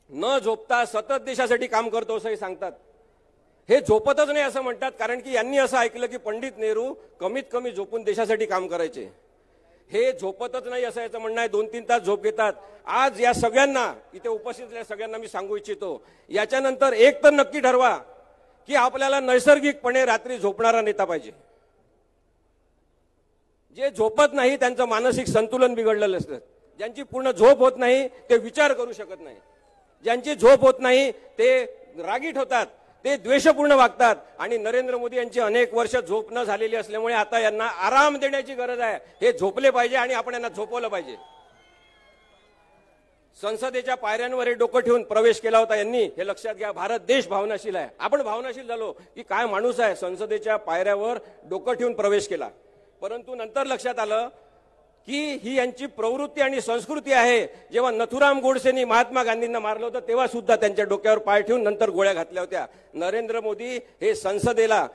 न झोपता सतत देशासाठी काम करतो असंही सांगतात. हे झोपतच नाही असं म्हणतात, कारण की यांनी असं ऐकलं की पंडित नेहरू कमीत कमी झोपून देशासाठी काम करायचे. हे झोपतच नाही असं याचं म्हणणं आहे. 2-3 तास झोप घेतात. आज या सगळ्यांना इथे उपस्थित असलेल्या सगळ्यांना मी सांगू इच्छितो, याच्यानंतर एक तर नक्की ठरवा की आपल्याला नैसर्गिकपणे रात्री झोपणारा नेता पाहिजे. जे झोपत नाही त्यांचं मानसिक संतुलन बिघडलेलं असतं. ज्यांची पूर्ण झोप होत नाही ते विचार करू शकत नाही. ज्यांची झोप होत नाही ते रागीट होतात, ते द्वेषपूर्ण वागतात. आणि नरेंद्र मोदी यांची अनेक वर्ष झोप न झालेली असल्यामुळे आता यांना आराम देण्याची गरज आहे. हे झोपले पाहिजे आणि आपण यांना झोपवलं पाहिजे. संसदेच्या पायऱ्यांवर हे डोकं ठेवून प्रवेश केला होता यांनी, हे लक्षात घ्या. भारत देश भावनाशील आहे. आपण भावनाशील झालो की काय माणूस आहे, संसदेच्या पायऱ्यावर डोकं ठेवून प्रवेश केला. परंतु नंतर लक्षात आलं की ही यांची प्रवृत्ती आणि संस्कृती आहे. जेव्हा नथुराम गोडसेंनी महात्मा गांधींना मारलं होतं तेव्हा सुद्धा त्यांच्या डोक्यावर पाय ठेवून नंतर गोळ्या घातल्या होत्या. नरेंद्र मोदी हे संसदेला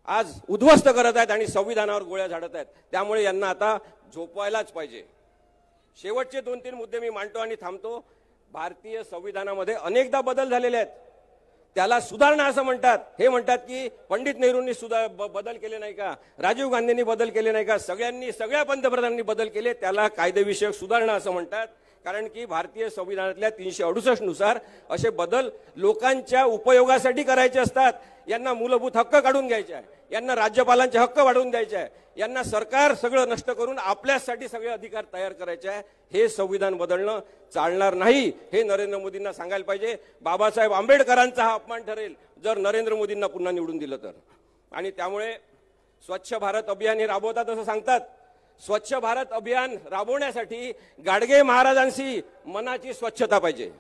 आज उद्ध्वस्त करत आहेत आणि संविधानावर गोळ्या झाडत आहेत. त्यामुळे यांना आता झोपवायलाच पाहिजे. शेवटचे 2-3 मुद्दे मी मांडतो आणि थांबतो. भारतीय संविधानामध्ये अनेकदा बदल झालेले आहेत. त्याला सुधारणा असं म्हणतात. हे म्हणतात की पंडित नेहरूंनी बदल केले नाही का, राजीव गांधींनी बदल केले नाही का, सगळ्या पंतप्रधानांनी बदल केले. त्याला कायदेविषयक सुधारणा असं म्हणतात. कारण की भारतीय संविधानातल्या 368 नुसार असे बदल लोकांच्या उपयोगासाठी करायचे असतात. यांना मूलभूत हक्क काढून घ्यायचे आहे, यांना राज्यपालांचे हक्क वाढवून द्यायचे आहे, यांना सरकार सगळं नष्ट करून आपल्यासाठी सगळे अधिकार तयार करायचे आहे. हे संविधान बदलणं चालणार नाही. हे नरेंद्र मोदींना सांगायला पाहिजे. बाबासाहेब आंबेडकरांचा हा अपमान ठरेल जर नरेंद्र मोदींना पुन्हा निवडून दिलं तर. आणि त्यामुळे स्वच्छ भारत अभियान हे राबवतात असं सांगतात. स्वच्छ भारत अभियान राबवण्यासाठी गाडगे महाराजांशी मनाची स्वच्छता पाहिजे.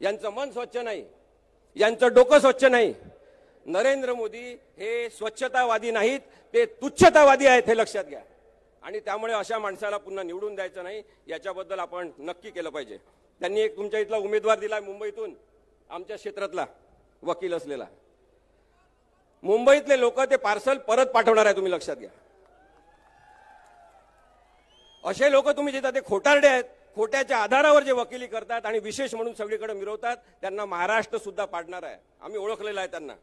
यांचं मन स्वच्छ नाही, यांचं डोकं स्वच्छ नाही. नरेंद्र मोदी हे स्वच्छतावादी नाहीत, ते तुच्छतावादी आहेत, हे लक्षात घ्या. आणि त्यामुळे अशा माणसाला पुन्हा निवडून द्यायचं नाही. याच्याबद्दल आपण नक्की केलं पाहिजे. त्यांनी एक तुमच्या इथला उमेदवार दिलाय मुंबईतून, आमच्या क्षेत्रातला वकील असलेला. मुंबईतले लोक ते पार्सल परत पाठवणार आहे, तुम्ही लक्षात घ्या. असे लोक तुम्ही जिथं ते खोटारडे आहेत, खोट्याच्या आधारावर जे वकिली करतात आणि विशेष म्हणून सगळीकडे मिरवतात, त्यांना महाराष्ट्र सुद्धा पाडणार आहे. आम्ही ओळखलेलं आहे त्यांना.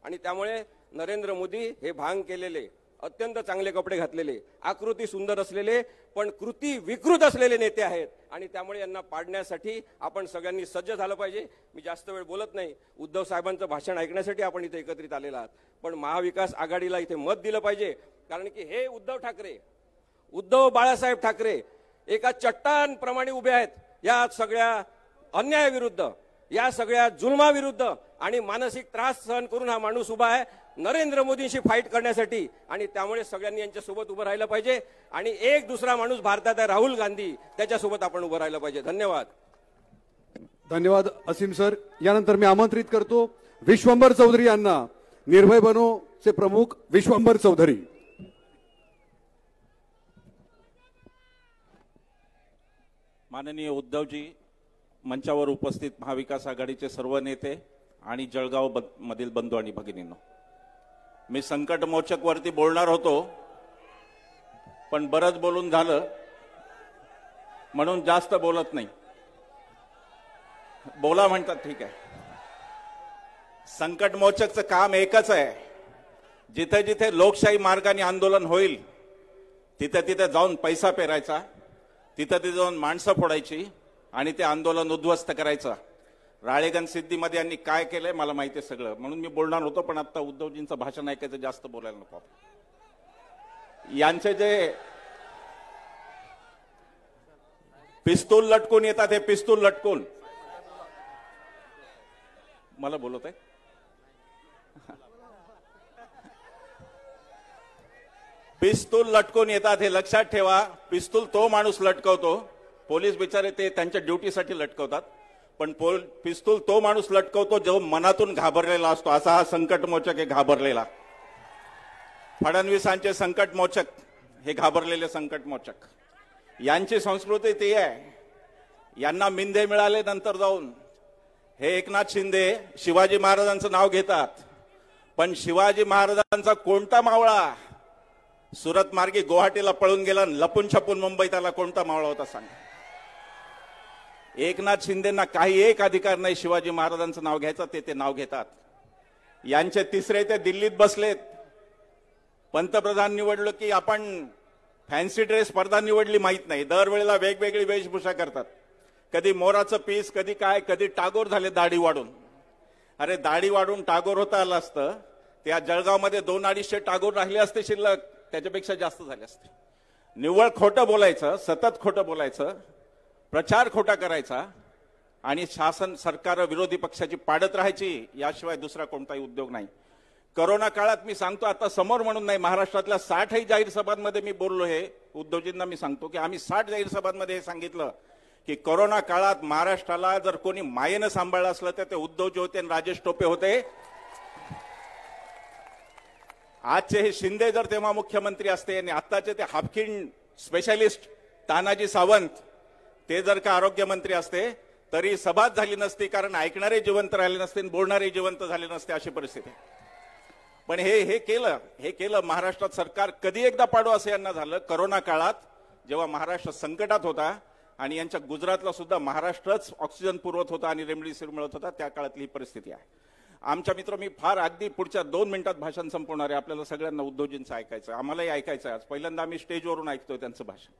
आणि त्यामुळे नरेंद्र मोदी हे भांग केलेले, अत्यंत चांगले कपडे घातलेले, आकृती सुंदर असलेले पण कृती विकृत असलेले नेते आहेत. आणि त्यामुळे यांना पाडण्यासाठी आपण सगळ्यांनी सज्ज झालं पाहिजे. मी जास्त वेळ बोलत नाही. उद्धव साहेबांचं भाषण ऐकण्यासाठी आपण इथे एकत्रित आलेला आहात. पण महाविकास आघाडीला इथे मत दिलं पाहिजे. कारण की हे उद्धव बाळासाहेब ठाकरे एका चट्टानप्रमाणे उभे आहेत या सगळ्या अन्यायाविरुद्ध, या सगळ्या जुलमाविरुद्ध. आणि मानसिक त्रास सहन करून हा माणूस उभा आहे नरेंद्र मोदींशी फाईट करण्यासाठी. आणि त्यामुळे सगळ्यांनी यांच्यासोबत उभं राहिलं पाहिजे. आणि एक दुसरा माणूस भारतात आहे, राहुल गांधी, त्याच्यासोबत आपण उभं राहिलं पाहिजे. धन्यवाद. धन्यवाद असीम सर. यानंतर मी आमंत्रित करतो विश्वंभर चौधरी यांना, निर्भय बनोचे प्रमुख विश्वंभर चौधरी. माननीय उद्धवजी, मंचावर उपस्थित महाविकास आघाडीचे सर्व नेते आणि जळगाव मधील बंधू आणि भगिनींनो, मी संकट मोचक वरती बोलणार होतो पण बरंच बोलून झालं म्हणून जास्त बोलत नाही. बोला म्हणतात ठीक आहे. संकट मोचकचं काम एकच आहे. जिथे जिथे लोकशाही मार्गाने आंदोलन होईल तिथे तिथे जाऊन पैसा पेरायचा, तिथे तिथे जाऊन माणसं फोडायची आणि ते आंदोलन उद्ध्वस्त करायचं. राळेगण सिद्धीमध्ये यांनी काय केलंय मला माहिती आहे सगळं, म्हणून मी बोलणार होतो. पण आता उद्धवजींचं भाषण ऐकायचं, जास्त बोलायला नको. यांचे जे पिस्तूल लटकून येतात, हे पिस्तूल लटकून मला बोलत आहे. पिस्तूल लटकून येतात हे लक्षात ठेवा. पिस्तूल तो माणूस लटकवतो, पोलीस बिचारे ते त्यांच्या ड्युटीसाठी लटकवतात, पण पिस्तूल तो माणूस लटकवतो जो मनातून घाबरलेला असतो. असा हा संकटमोचक हे घाबरलेला. फडणवीसांचे संकटमोचक हे घाबरलेले संकटमोचक. यांची संस्कृती ती आहे. यांना मिंदे मिळाले नंतर जाऊन हे एकनाथ शिंदे शिवाजी महाराजांचं नाव घेतात, पण शिवाजी महाराजांचा कोणता मावळा सुरत मार्गी गुवाहाटीला पळून गेला, लपून छपून मुंबईत आला? कोणता मावळा होता सांगा? एकनाथ शिंदेना काही एक अधिकार नाही शिवाजी महाराजांचं नाव घ्यायचं, ते नाव घेतात. यांचे तिसरे ते दिल्लीत बसलेत. पंतप्रधान निवडलो की आपण फॅन्सी ड्रेस स्पर्धा निवडली माहित नाही, दरवेळेला वेगवेगळी वेशभूषा करतात. कधी मोराचं पीस, कधी काय, कधी टागोर झाले दाढी वाढून. अरे दाढी वाढून टागोर होता आलं असतं, त्या जळगावमध्ये 200-250 टागोर राहिले असते शिल्लक, त्याच्यापेक्षा जास्त झाले असते. निव्वळ खोटं बोलायचं, सतत खोटं बोलायचं, प्रचार खोटा करायचा आणि शासन सरकार विरोधी पक्षाची पाडत राहायची, याशिवाय दुसरा कोणताही उद्योग नाही. कोरोना काळात मी सांगतो, आता समोर म्हणून नाही, महाराष्ट्रातल्या 60 जाहीर सभांमध्ये मी बोललो. हे उद्धवजींना मी सांगतो की आम्ही 60 जाहीर सभांमध्ये हे सांगितलं की कोरोना काळात महाराष्ट्राला जर कोणी मायेनं सांभाळलं असलं तर ते उद्धवजी होते आणि राजेश टोपे होते. आजचे हे शिंदे जर तेव्हा मुख्यमंत्री असते आणि आताचे ते हाफकिन स्पेशालिस्ट तानाजी सावंत ते जर का आरोग्यमंत्री असते तरी सभाच झाली नसती, कारण ऐकणारे जिवंत राहिले नसते आणि बोलणारे जिवंत झाले नसते, अशी परिस्थिती. पण हे केलं महाराष्ट्रात सरकार कधी एकदा पाडू असं यांना झालं करोना काळात, जेव्हा महाराष्ट्र संकटात होता आणि यांच्या गुजरातला सुद्धा महाराष्ट्रच ऑक्सिजन पुरवत होता आणि रेमडेसिवीर मिळत होता, त्या काळातली ही परिस्थिती आहे. आमच्या मित्र, मी फार अगदी पुढच्या 2 मिनिटात भाषण संपवणार आहे. आपल्याला सगळ्यांना उद्धवजींचं ऐकायचं, आम्हालाही ऐकायचं आहे. आज पहिल्यांदा आम्ही स्टेजवरून ऐकतोय त्यांचं भाषण.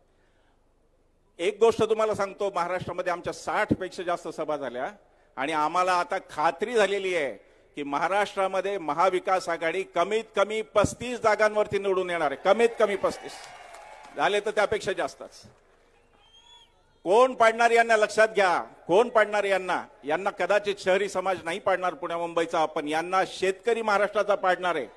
एक गोष्ट तुम्हाला सांगतो, महाराष्ट्रामध्ये आमच्या 60 पेक्षा जास्त सभा झाल्या आणि आम्हाला आता खात्री झालेली आहे की महाराष्ट्रामध्ये महाविकास आघाडी कमीत कमी 35 जागांवरती निवडून येणार आहे. कमीत कमी 35 झाले तर त्यापेक्षा जास्तच. कोण पाडणार यांना लक्षात घ्या, कोण पाडणार यांना कदाचित शहरी समाज नाही पाडणार पुण्या मुंबईचा, पण यांना शेतकरी महाराष्ट्राचा पाडणार आहे.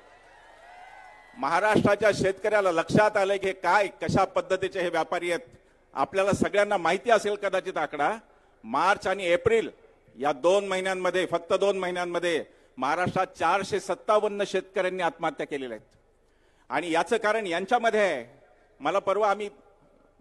महाराष्ट्राच्या शेतकऱ्याला लक्षात आलंय की काय कशा पद्धतीचे हे व्यापारी आहेत. आपल्याला सगळ्यांना माहिती असेल कदाचित आकडा, मार्च आणि एप्रिल या 2 महिन्यांमध्ये, फक्त 2 महिन्यांमध्ये महाराष्ट्रात 457 शेतकऱ्यांनी आत्महत्या केलेल्या आहेत. आणि याचं कारण यांच्यामध्ये आहे. मला परवा आम्ही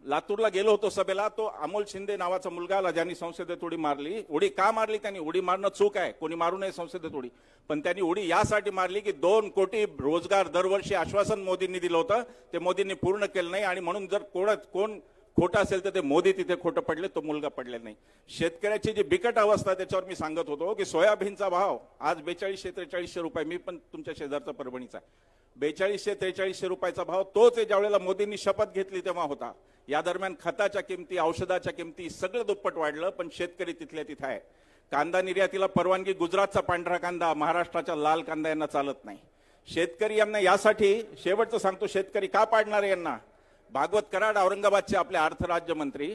लातूरला गेलो होतो सभेला, तो अमोल शिंदे नावाचा मुलगा आला ज्यांनी संसदेत उडी मारली. उडी का मारली त्यांनी? उडी मारणं चूक आहे, कोणी मारू नये संसदेत उडी, पण त्यांनी उडी यासाठी मारली की 2 कोटी रोजगार दरवर्षी आश्वासन मोदींनी दिलं होतं, ते मोदींनी पूर्ण केलं नाही. आणि म्हणून जर कोण खोटं असेल तर ते मोदी तिथे खोटं पडले, तो मुलगा पडलेला नाही. शेतकऱ्याची जी बिकट अवस्था त्याच्यावर मी सांगत होतो की सोयाबीनचा भाव आज 4200-4300 रुपये, मी पण तुमच्या शेजारचा परभणीचा आहे, 4200-4300 रुपयाचा भाव तोच ज्यावेळेला मोदींनी शपथ घेतली तेव्हा होता. या दरम्यान खताच्या किमती, औषधाच्या किमती सगळं दुप्पट वाढलं, पण शेतकरी तिथल्या तिथे आहे. कांदा निर्यातीला परवानगी, गुजरातचा पांढरा कांदा, महाराष्ट्राचा लाल कांदा यांना चालत नाही. शेतकरी यांना यासाठी शेवटचं सांगतो, शेतकरी का पाडणार आहे यांना? भागवत कराड औरंगाबादचे आपले अर्थ राज्यमंत्री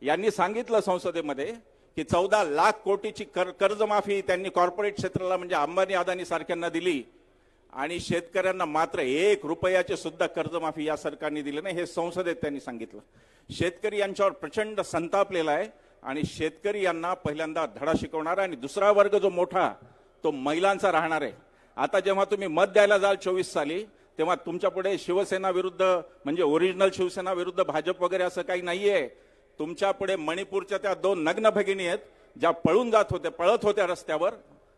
यांनी सांगितलं संसदेमध्ये की 14 लाख कोटीची कर्जमाफी त्यांनी कॉर्पोरेट क्षेत्राला म्हणजे अंबानी अदानी सारख्यांना दिली आणि शेतकऱ्यांना मात्र 1 रुपयाचे सुद्धा कर्जमाफी या सरकारने दिली नाही. हे संसदेत त्यांनी सांगितलं. शेतकरी यांच्यावर प्रचंड संतापलेला आहे आणि शेतकरी यांना पहिल्यांदा धडा शिकवणार आणि दुसरा वर्ग जो मोठा तो महिलांचा राहणार आहे. आता जेव्हा तुम्ही मत द्यायला जाल 24 साली, तेव्हा तुमच्या पुढे शिवसेना विरुद्ध म्हणजे ओरिजिनल शिवसेना विरुद्ध भाजप वगैरे असं काही नाहीये. तुमच्या पुढे मणिपूरच्या त्या 2 नग्न भगिनी आहेत ज्या पळत होत्या रस्त्यावर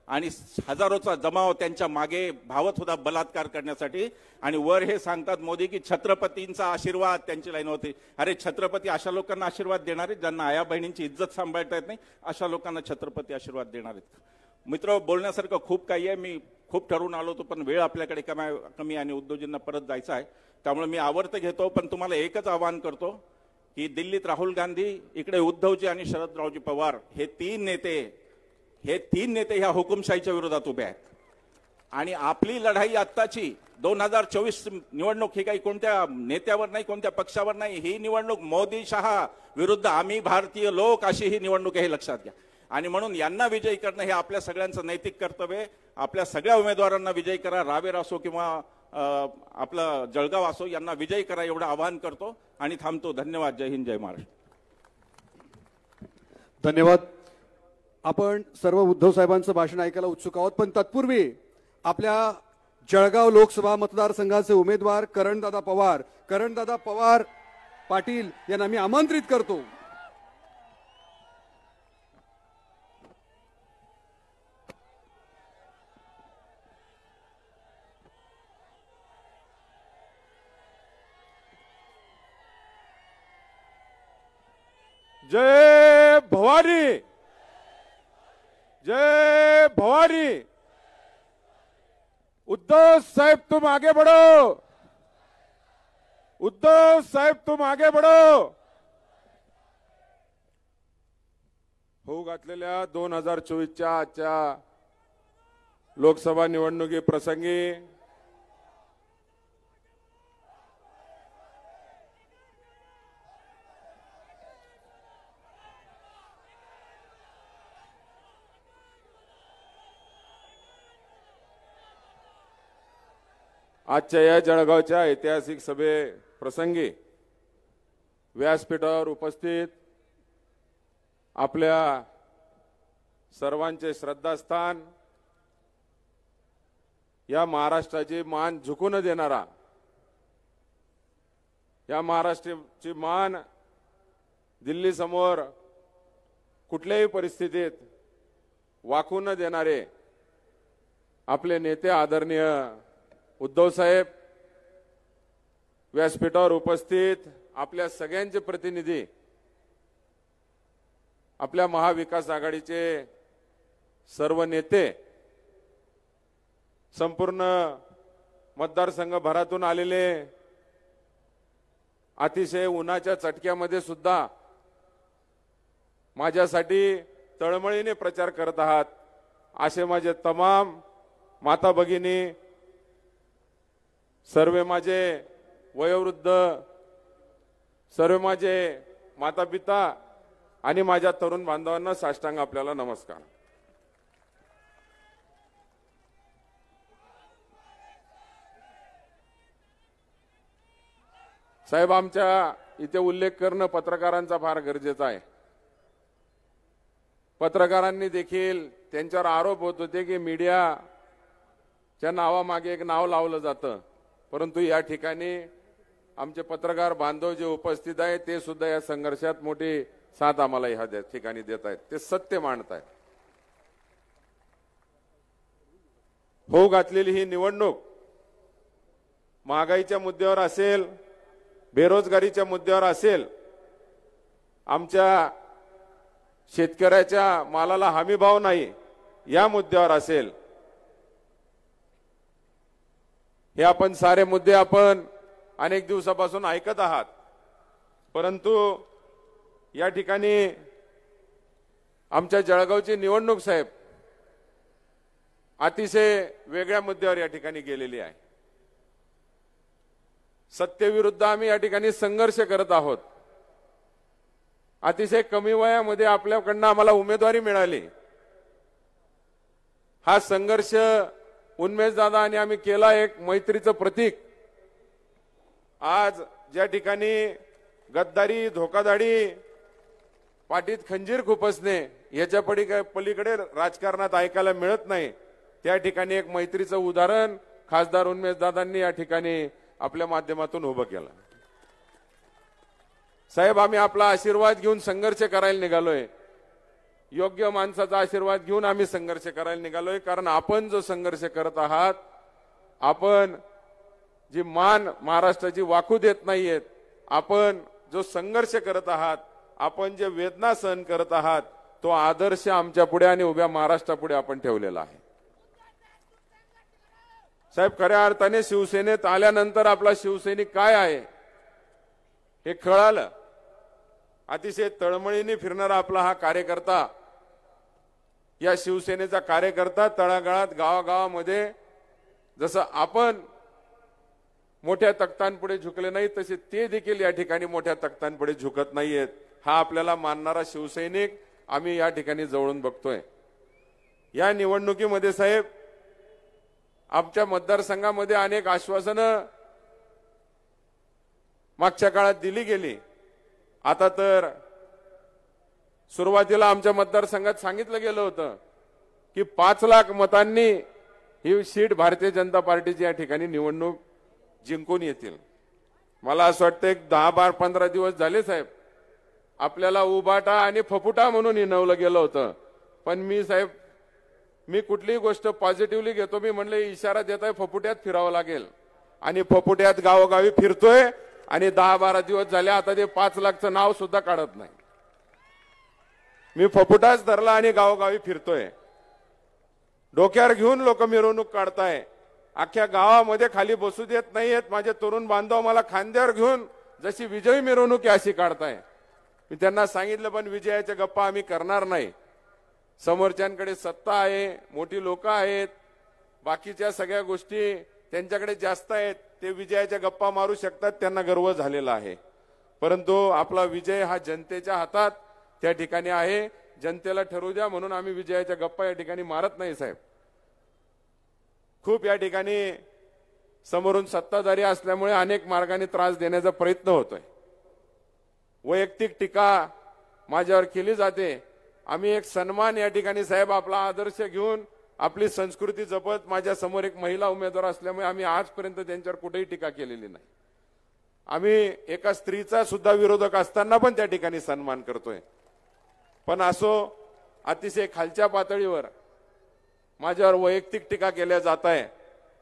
आणि हजारोचा जमाव त्यांच्या मागे धावत होता बलात्कार करण्यासाठी. आणि वर हे सांगतात मोदी की छत्रपतींचा आशीर्वाद त्यांची लाईन होती. अरे छत्रपती अशा लोकांना आशीर्वाद देणार आहेत ज्यांना आया बहिणींची इज्जत सांभाळता येत नाही, अशा लोकांना छत्रपती आशीर्वाद देणार आहेत. मित्र, बोलण्यासारखं खूप काही आहे. मी खूप ठरवून आलो होतो, पण वेळ आपल्याकडे कमी आणि उद्धवजींना परत जायचं आहे, त्यामुळे मी आवर्त घेतो. पण तुम्हाला एकच आवाहन करतो की दिल्लीत राहुल गांधी, इकडे उद्धवजी आणि शरदरावजी पवार हे तीन नेते ह्या हुकुमशाहीच्या विरोधात उभे आहेत. आणि आपली लढाई आत्ताची 2024 निवडणूक ही काही कोणत्या नेत्यावर नाही, कोणत्या पक्षावर नाही. ही निवडणूक मोदी शहा विरुद्ध आम्ही भारतीय लोक अशी ही निवडणूक आहे, हे लक्षात घ्या. आणि म्हणून यांना विजयी करणं हे आपल्या सगळ्यांचं नैतिक कर्तव्य आहे. आपल्या सगळ्या उमेदवारांना विजयी करा, रावेर असो किंवा आपलं जळगाव असो, यांना विजयी करा एवढं आवाहन करतो आणि थांबतो. धन्यवाद. जय हिंद, जय महाराष्ट्र. धन्यवाद. आपण सर्व उद्धव साहेबांचं भाषण ऐकायला उत्सुक आहोत, पण तत्पूर्वी आपल्या जळगाव लोकसभा मतदारसंघाचे उमेदवार करणदादा पवार पाटील यांना मी आमंत्रित करतो. जय भवानी, जय भवानी. उद्धव साहेब तुम आगे बढ़ो, उद्धव साहेब तुम आगे बढ़ो. होऊ घातलेल्या 2024च्या आजच्या लोकसभा निवडणुकी प्रसंगी आजच्या या जळगावच्या ऐतिहासिक सभे प्रसंगी व्यासपीठावर उपस्थित आपल्या सर्वांचे श्रद्धास्थान, या महाराष्ट्राची मान झुकून देणारा, या महाराष्ट्राची मान दिल्ली समोर कुठल्याही परिस्थितीत वाकू न देणारे आपले नेते आदरणीय उद्धव साहेब, व्यासपीठावर उपस्थित आपल्या सगळ्यांचे प्रतिनिधी, आपल्या महाविकास आघाडीचे सर्व नेते, संपूर्ण मतदारसंघ भरातून आलेले, अतिशय उन्हाच्या चटक्यामध्ये सुद्धा माझ्यासाठी तळमळीने प्रचार करत आहात असे माझे तमाम माता भगिनी, सर्व माझे वयोवृद्ध, सर्व माझे माता पिता आणि माझ्या तरुण बांधवांना साष्टांग आपल्याला नमस्कार. साहेब, आमच्या इथे उल्लेख करणं पत्रकारांचा फार गरजेचं आहे. पत्रकारांनी देखील त्यांच्यावर आरोप होत होते की मीडियाच्या नावामागे एक नाव लावलं जातं, परंतु या ठिकाणी आमचे पत्रकार बांधव जे उपस्थित आहेत ते सुद्धा या संघर्षात मोठी साथ आम्हाला ह्या ठिकाणी देत आहेत. ते सत्य मांडत आहेत. होऊ घातलेली ही निवडणूक महागाईच्या मुद्द्यावर असेल, बेरोजगारीच्या मुद्द्यावर असेल, आमच्या शेतकऱ्याच्या मालाला हमी भाव नाही या मुद्द्यावर असेल, हे आपण सारे मुद्दे आपण अनेक दिवसापासून ऐकत आहात. परंतु या ठिकाणी आमच्या जळगावची निवडणूक साहेब अतिशय वेगळ्या मुद्द्यावर या ठिकाणी गेलेली आहे. सत्तेविरुद्ध आम्ही या ठिकाणी संघर्ष करत आहोत. अतिशय कमी वयामध्ये आपल्याकडनं आम्हाला उमेदवारी मिळाली. हा संघर्ष उन्मेष दादा आणि आम्ही केला एक मैत्रीचं प्रतीक. आज ज्या ठिकाणी गद्दारी, धोकादाडी, पाठीत खंजीर खुपसणे याच्या पलीकडे राजकारणात ऐकायला मिळत नाही, त्या ठिकाणी एक मैत्रीचं उदाहरण खासदार उन्मेष दादांनी या ठिकाणी आपल्या माध्यमातून उभं केलं. साहेब, आम्ही आपला आशीर्वाद घेऊन संघर्ष करायला निघालोय. योग्य माणसाचा आशीर्वाद घेऊन आम्ही संघर्ष करायला निघालोय. कारण आपण जो संघर्ष करत आहात, आपण जी मान महाराष्ट्राची वाकू देत नाहीयेत, आपण जो संघर्ष करत आहात, आपण जे वेदना सहन करत आहात, तो आदर्श आमच्या पुढे आणि उभ्या महाराष्ट्रापुढे आपण ठेवलेला आहे. साहेब, खऱ्या अर्थाने शिवसेनेत आल्यानंतर आपला शिवसैनिक काय आहे हे कळालं. अतिशय तळमळीने फिरणारा आपला हा कार्यकर्ता, या शिवसेनेचा कार्यकर्ता तळागाळात, गावागावामध्ये जसं आपण मोठ्या तख्तांपुढे झुकले नाही, तसे ते देखील या ठिकाणी मोठ्या तख्तांपुढे झुकत नाहीयेत. हा आपल्याला मानणारा शिवसैनिक आम्ही या ठिकाणी जवळून बघतोय. या निवडणुकीमध्ये साहेब, आमच्या मतदारसंघामध्ये अनेक आश्वासनं मागच्या काळात दिली गेली. आता तर सुरुवातीला आमच्या मतदारसंघात सांगितलं गेलं होतं की 5 लाख मतांनी ही सीट भारतीय जनता पार्टीची या ठिकाणी निवडणूक जिंकून येतील. मला असं वाटतं एक 10-15 दिवस झाले साहेब, आपल्याला उबाटा आणि फपुटा म्हणून हिनवलं गेलं होतं. पण मी कुठलीही गोष्ट पॉझिटिव्हली घेतो. मी म्हणले इशारा देताय फपुट्यात फिरावं लागेल, आणि फपुट्यात गावोगावी फिरतोय. आणि 10-12 दिवस झाले, आता ते 5 लाखचं नाव सुद्धा काढत नाही. मी फपुटाच धरला आणि गावोगावी फिरतोय. डोक्यावर घेऊन लोक मिरवणूक काढताय. अख्ख्या गावामध्ये खाली बसू देत नाहीयेत. माझे तरुण बांधव मला खांद्यावर घेऊन जशी विजयी मिरवणूक अशी काढताय. मी त्यांना सांगितलं, पण विजयाच्या गप्पा आम्ही करणार नाही. समोरच्यांकडे सत्ता आहे, मोठी लोक आहेत, बाकीच्या सगळ्या गोष्टी त्यांच्याकडे जास्त आहेत. ते विजयाच्या गप्पा मारू शकतात, त्यांना गर्व झालेला आहे. परंतु आपला विजय हा जनतेच्या हातात त्या ठिकाणी आहे. जनतेला ठरवू द्या म्हणून आम्ही विजयाच्या गप्पा या ठिकाणी मारत नाही साहेब. खूप या ठिकाणी समोरून सत्ताधारी असल्यामुळे अनेक मार्गाने त्रास देण्याचा प्रयत्न होतोय. वैयक्तिक टीका माझ्यावर केली जाते. आम्ही एक सन्मान या ठिकाणी साहेब आपला आदर्श घेऊन आपली संस्कृती जपत, माझ्या समोर एक महिला उमेदवार असल्यामुळे आम्ही आजपर्यंत त्यांच्यावर कुठेही टीका केलेली नाही. आम्ही एका स्त्रीचा सुद्धा विरोधक असताना पण त्या ठिकाणी सन्मान करतोय. पण असो, अतिशय खालच्या पातळीवर माझ्यावर वैयक्तिक टीका केल्या जात आहे.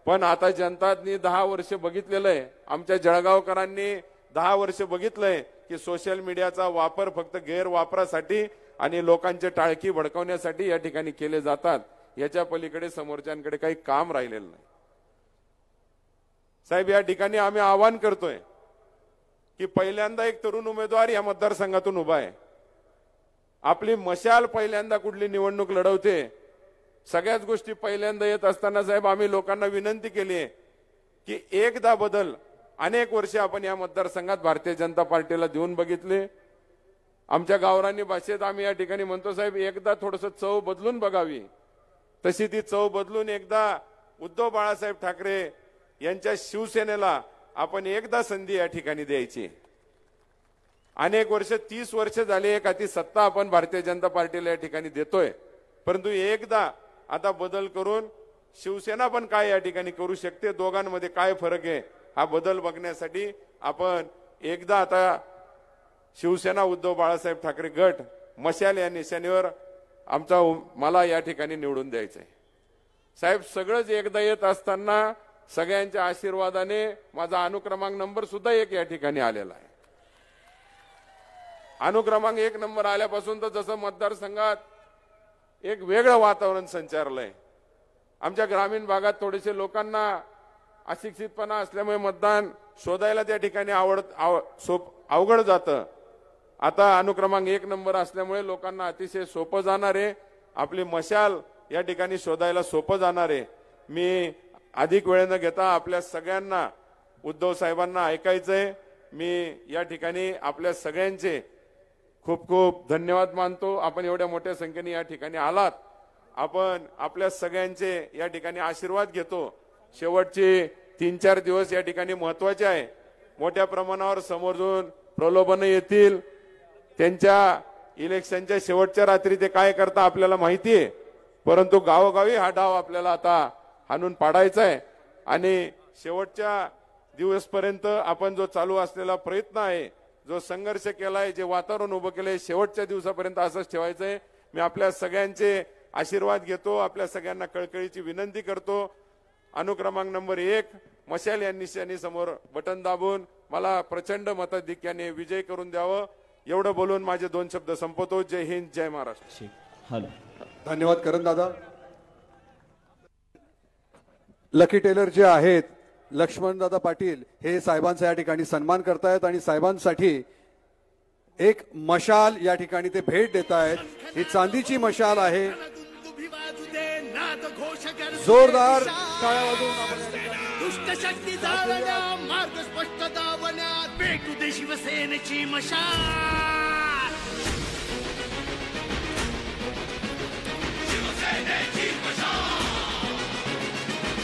पण आता जनतांनी 10 वर्ष बघितलेलं आहे, आमच्या जळगावकरांनी 10 वर्ष बघितलंय की सोशल मीडियाचा वापर फक्त गैरवापरासाठी आणि लोकांचे टाळकी भडकवण्यासाठी या ठिकाणी केले जातात. याच्या पलीकडे समोरच्यांकडे काही काम राहिलेलं नाही. साहेब, या ठिकाणी आम्ही आवाहन करतोय की पहिल्यांदा एक तरुण उमेदवार या मतदारसंघातून उभा आहे. आपली मशाल पहिल्यांदा कुठली निवडणूक लढवते, सगळ्याच गोष्टी पहिल्यांदा येत असताना साहेब आम्ही लोकांना विनंती केली आहे की एकदा बदल. अनेक वर्ष आपण या मतदारसंघात भारतीय जनता पार्टीला देऊन बघितले. आमच्या गावरानी भाषेत आम्ही या ठिकाणी म्हणतो साहेब, एकदा थोडंसं चव बदलून बघावी. तशी ती चव बदलून एकदा उद्धव बाळासाहेब ठाकरे यांच्या शिवसेनेला आपण एकदा संधी या ठिकाणी द्यायची. अनेक वर्ष 30 वर्ष झाली एक हाती सत्ता आपण भारतीय जनता पार्टीला या ठिकाणी देतोय. परंतु एकदा आता बदल करून शिवसेना पण काय या ठिकाणी करू शकते, दोघांमध्ये काय फरक आहे हा बदल बघण्यासाठी आपण एकदा आता शिवसेना उद्धव बाळासाहेब ठाकरे गट मशाल या निशाणीवर मला या ठिकाणी निवडून द्यायचंय. साहेब, सगळंच एकदा येत असताना सगळ्यांच्या आशीर्वादाने माझा अनुक्रमांक नंबर सुद्धा 1 या ठिकाणी आलेला आहे. अनुक्रमांक 1 नंबर आल्यापासून तर जसं मतदारसंघात एक वेगळं वातावरण संचारलंय. आमच्या ग्रामीण भागात थोडेसे लोकांना अशिक्षितपणा असल्यामुळे मतदान शोधायला त्या ठिकाणी अवघड जातं. आता अनुक्रमांक 1 नंबर असल्यामुळे लोकांना अतिशय सोपं जाणार आहे. आपली मशाल या ठिकाणी शोधायला सोपं जाणार आहे. मी अधिक वेळ न घेता आपल्या सगळ्यांना उद्धव साहेबांना ऐकायचंय. मी या ठिकाणी आपल्या सगळ्यांचे खूप खूप धन्यवाद मानतो. आपण एवढ्या मोठ्या संख्येने या ठिकाणी आलात. आपण आपल्या सगळ्यांचे या ठिकाणी आशीर्वाद घेतो. शेवटचे 3-4 दिवस या ठिकाणी महत्वाचे आहे. मोठ्या प्रमाणावर समोरून प्रलोभन येतील. त्यांच्या इलेक्शनच्या शेवटच्या रात्री ते काय करता आपल्याला माहिती आहे. परंतु गावोगावी हा डाव आपल्याला आता हाणून पाडायचा आहे आणि शेवटच्या दिवसपर्यंत आपण जो चालू असलेला प्रयत्न आहे, जो संघर्ष केलाय, जे वातावरण उभं केलंय, शेवटच्या दिवसापर्यंत असंच ठेवायचंय. मी आपल्या सगळ्यांचे आशीर्वाद घेतो. आपल्या सगळ्यांना कळकळीची विनंती करतो. अनुक्रमांक नंबर 1 मशाल या निशाणी समोर बटन दाबून मला प्रचंड मताधिक्याने विजय करून द्यावं. एवढं बोलून माझे 2 शब्द संपवतो. जय हिंद, जय महाराष्ट्र. धन्यवाद करण दादा. लकी टेलर जे आहेत लक्ष्मणदादा पाटील हे साहेबांचा या ठिकाणी सन्मान करतायत आणि साहेबांसाठी एक मशाल या ठिकाणी ते भेट देत आहेत. ही चांदीची मशाल आहे. जोरदार टाळ्या वाजवून दुष्ट शक्ती जाळण्या मार्ग स्पष्ट दावण्यात भेटू दे शिवसेनेची मशाल. शिवसेनेची मशाल.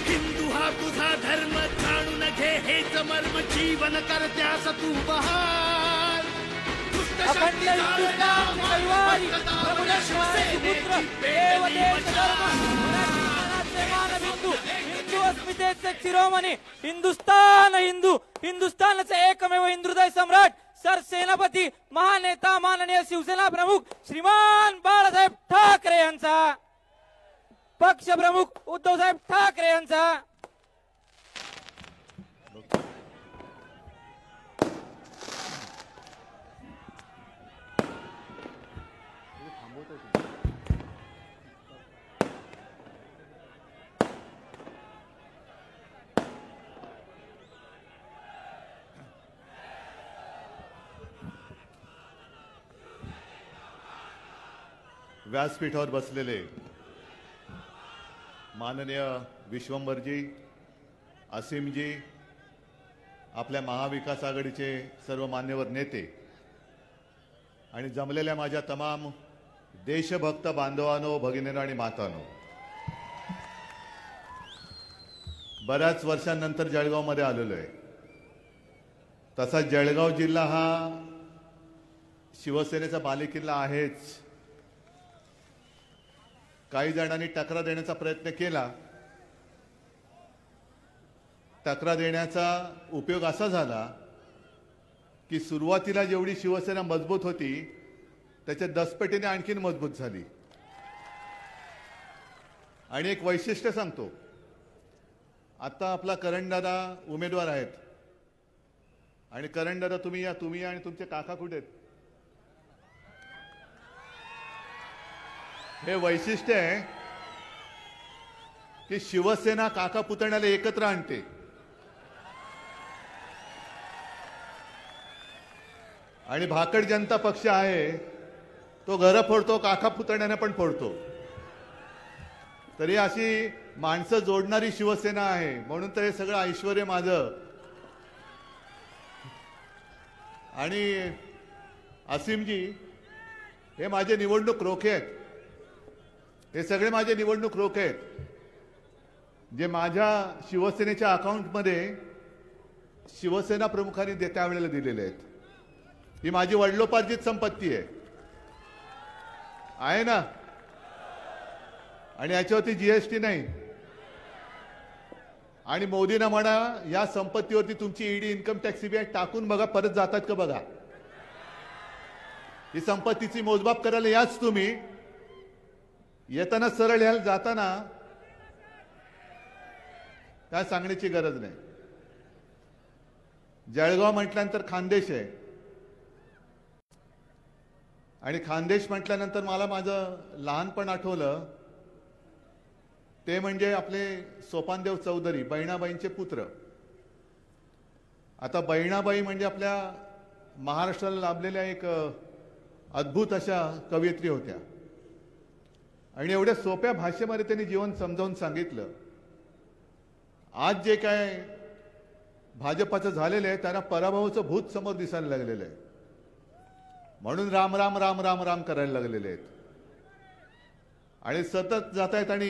हिंदू हा तुझा धर्म जाणून घे हेच मर्म जीवन करत्यास तू बहाल. दुष्ट शक्ती जाळण्या मार्ग स्पष्ट दावण्यात शिवसेनेची पेटली मशाल. हिंदू अस्मितेचे शिरोमणी हिंदुस्तान हिंदू हिंदुस्थानचे एकमेव हिंदुहृदय सम्राट सरसेनापती महानेता माननीय शिवसेना प्रमुख श्रीमान बाळासाहेब ठाकरे यांचा, पक्ष प्रमुख उद्धवसाहेब ठाकरे यांचा. व्यासपीठावर बसलेले माननीय विश्वंभरजी, असीमजी, आपल्या महाविकास आघाडीचे सर्व मान्यवर नेते आणि जमलेल्या माझ्या तमाम देशभक्त बांधवांनो, भगिनींनो आणि मातांनो, बऱ्याच वर्षांनंतर जळगावमध्ये आलेलो आहे. तसा जळगाव जिल्हा हा शिवसेनेचा बालेकिल्ला आहेच. काही जणांनी टकरा देण्याचा प्रयत्न केला. टकरा देण्याचा उपयोग असा झाला की सुरुवातीला जेवढी शिवसेना मजबूत होती त्याच्या 10 पटीने आणखीन मजबूत झाली. आणि एक वैशिष्ट्य सांगतो, आता आपला करणदादा उमेदवार आहेत आणि करणदादा तुम्ही या आणि तुमचे काका कुठे आहेत? हे वैशिष्ट्य आहे की शिवसेना काका पुतण्याला एकत्र आणते. आणि भाकड जनता पक्ष आहे तो घर फोडतो, काका पुतण्याने पण फोडतो. तरी अशी माणसं जोडणारी शिवसेना आहे, म्हणून तर हे सगळं ऐश्वर्य माझं. आणि असीमजी हे माझे निवडणूक रोखे आहेत, हे सगळे माझे निवडणूक रोखे आहेत जे माझ्या शिवसेनेच्या अकाउंटमध्ये शिवसेना प्रमुखांनी त्यावेळेला दिलेले आहेत. ही माझी वडिलोपार्जित संपत्ती आहे ना, आणि याच्यावरती जीएसटी नाही. आणि मोदींना म्हणा या संपत्तीवरती तुमची ईडी, इन्कम टॅक्स, सीबीआय टाकून बघा परत जातात का बघा. ही संपत्तीची मोजमाप करायला याच तुम्ही, येताना सरळ यायला जाताना काय सांगण्याची गरज नाही. जळगाव म्हटल्यानंतर खानदेश आहे आणि खानदेश म्हटल्यानंतर मला माझं लहानपण आठवलं. ते म्हणजे आपले सोपानदेव चौधरी, बहिणाबाईंचे पुत्र. आता बहिणाबाई म्हणजे आपल्या महाराष्ट्राला लाभलेल्या एक अद्भुत अशा कवयित्री होत्या आणि एवढ्या सोप्या भाषेमध्ये त्यांनी जीवन समजावून सांगितलं. आज जे काय भाजपाचं झालेलं आहे त्यांना पराभवाचं भूत समोर दिसायला लागलेलं आहे, म्हणून राम राम राम राम राम करायला लागलेले आहेत आणि सतत जात आहेत आणि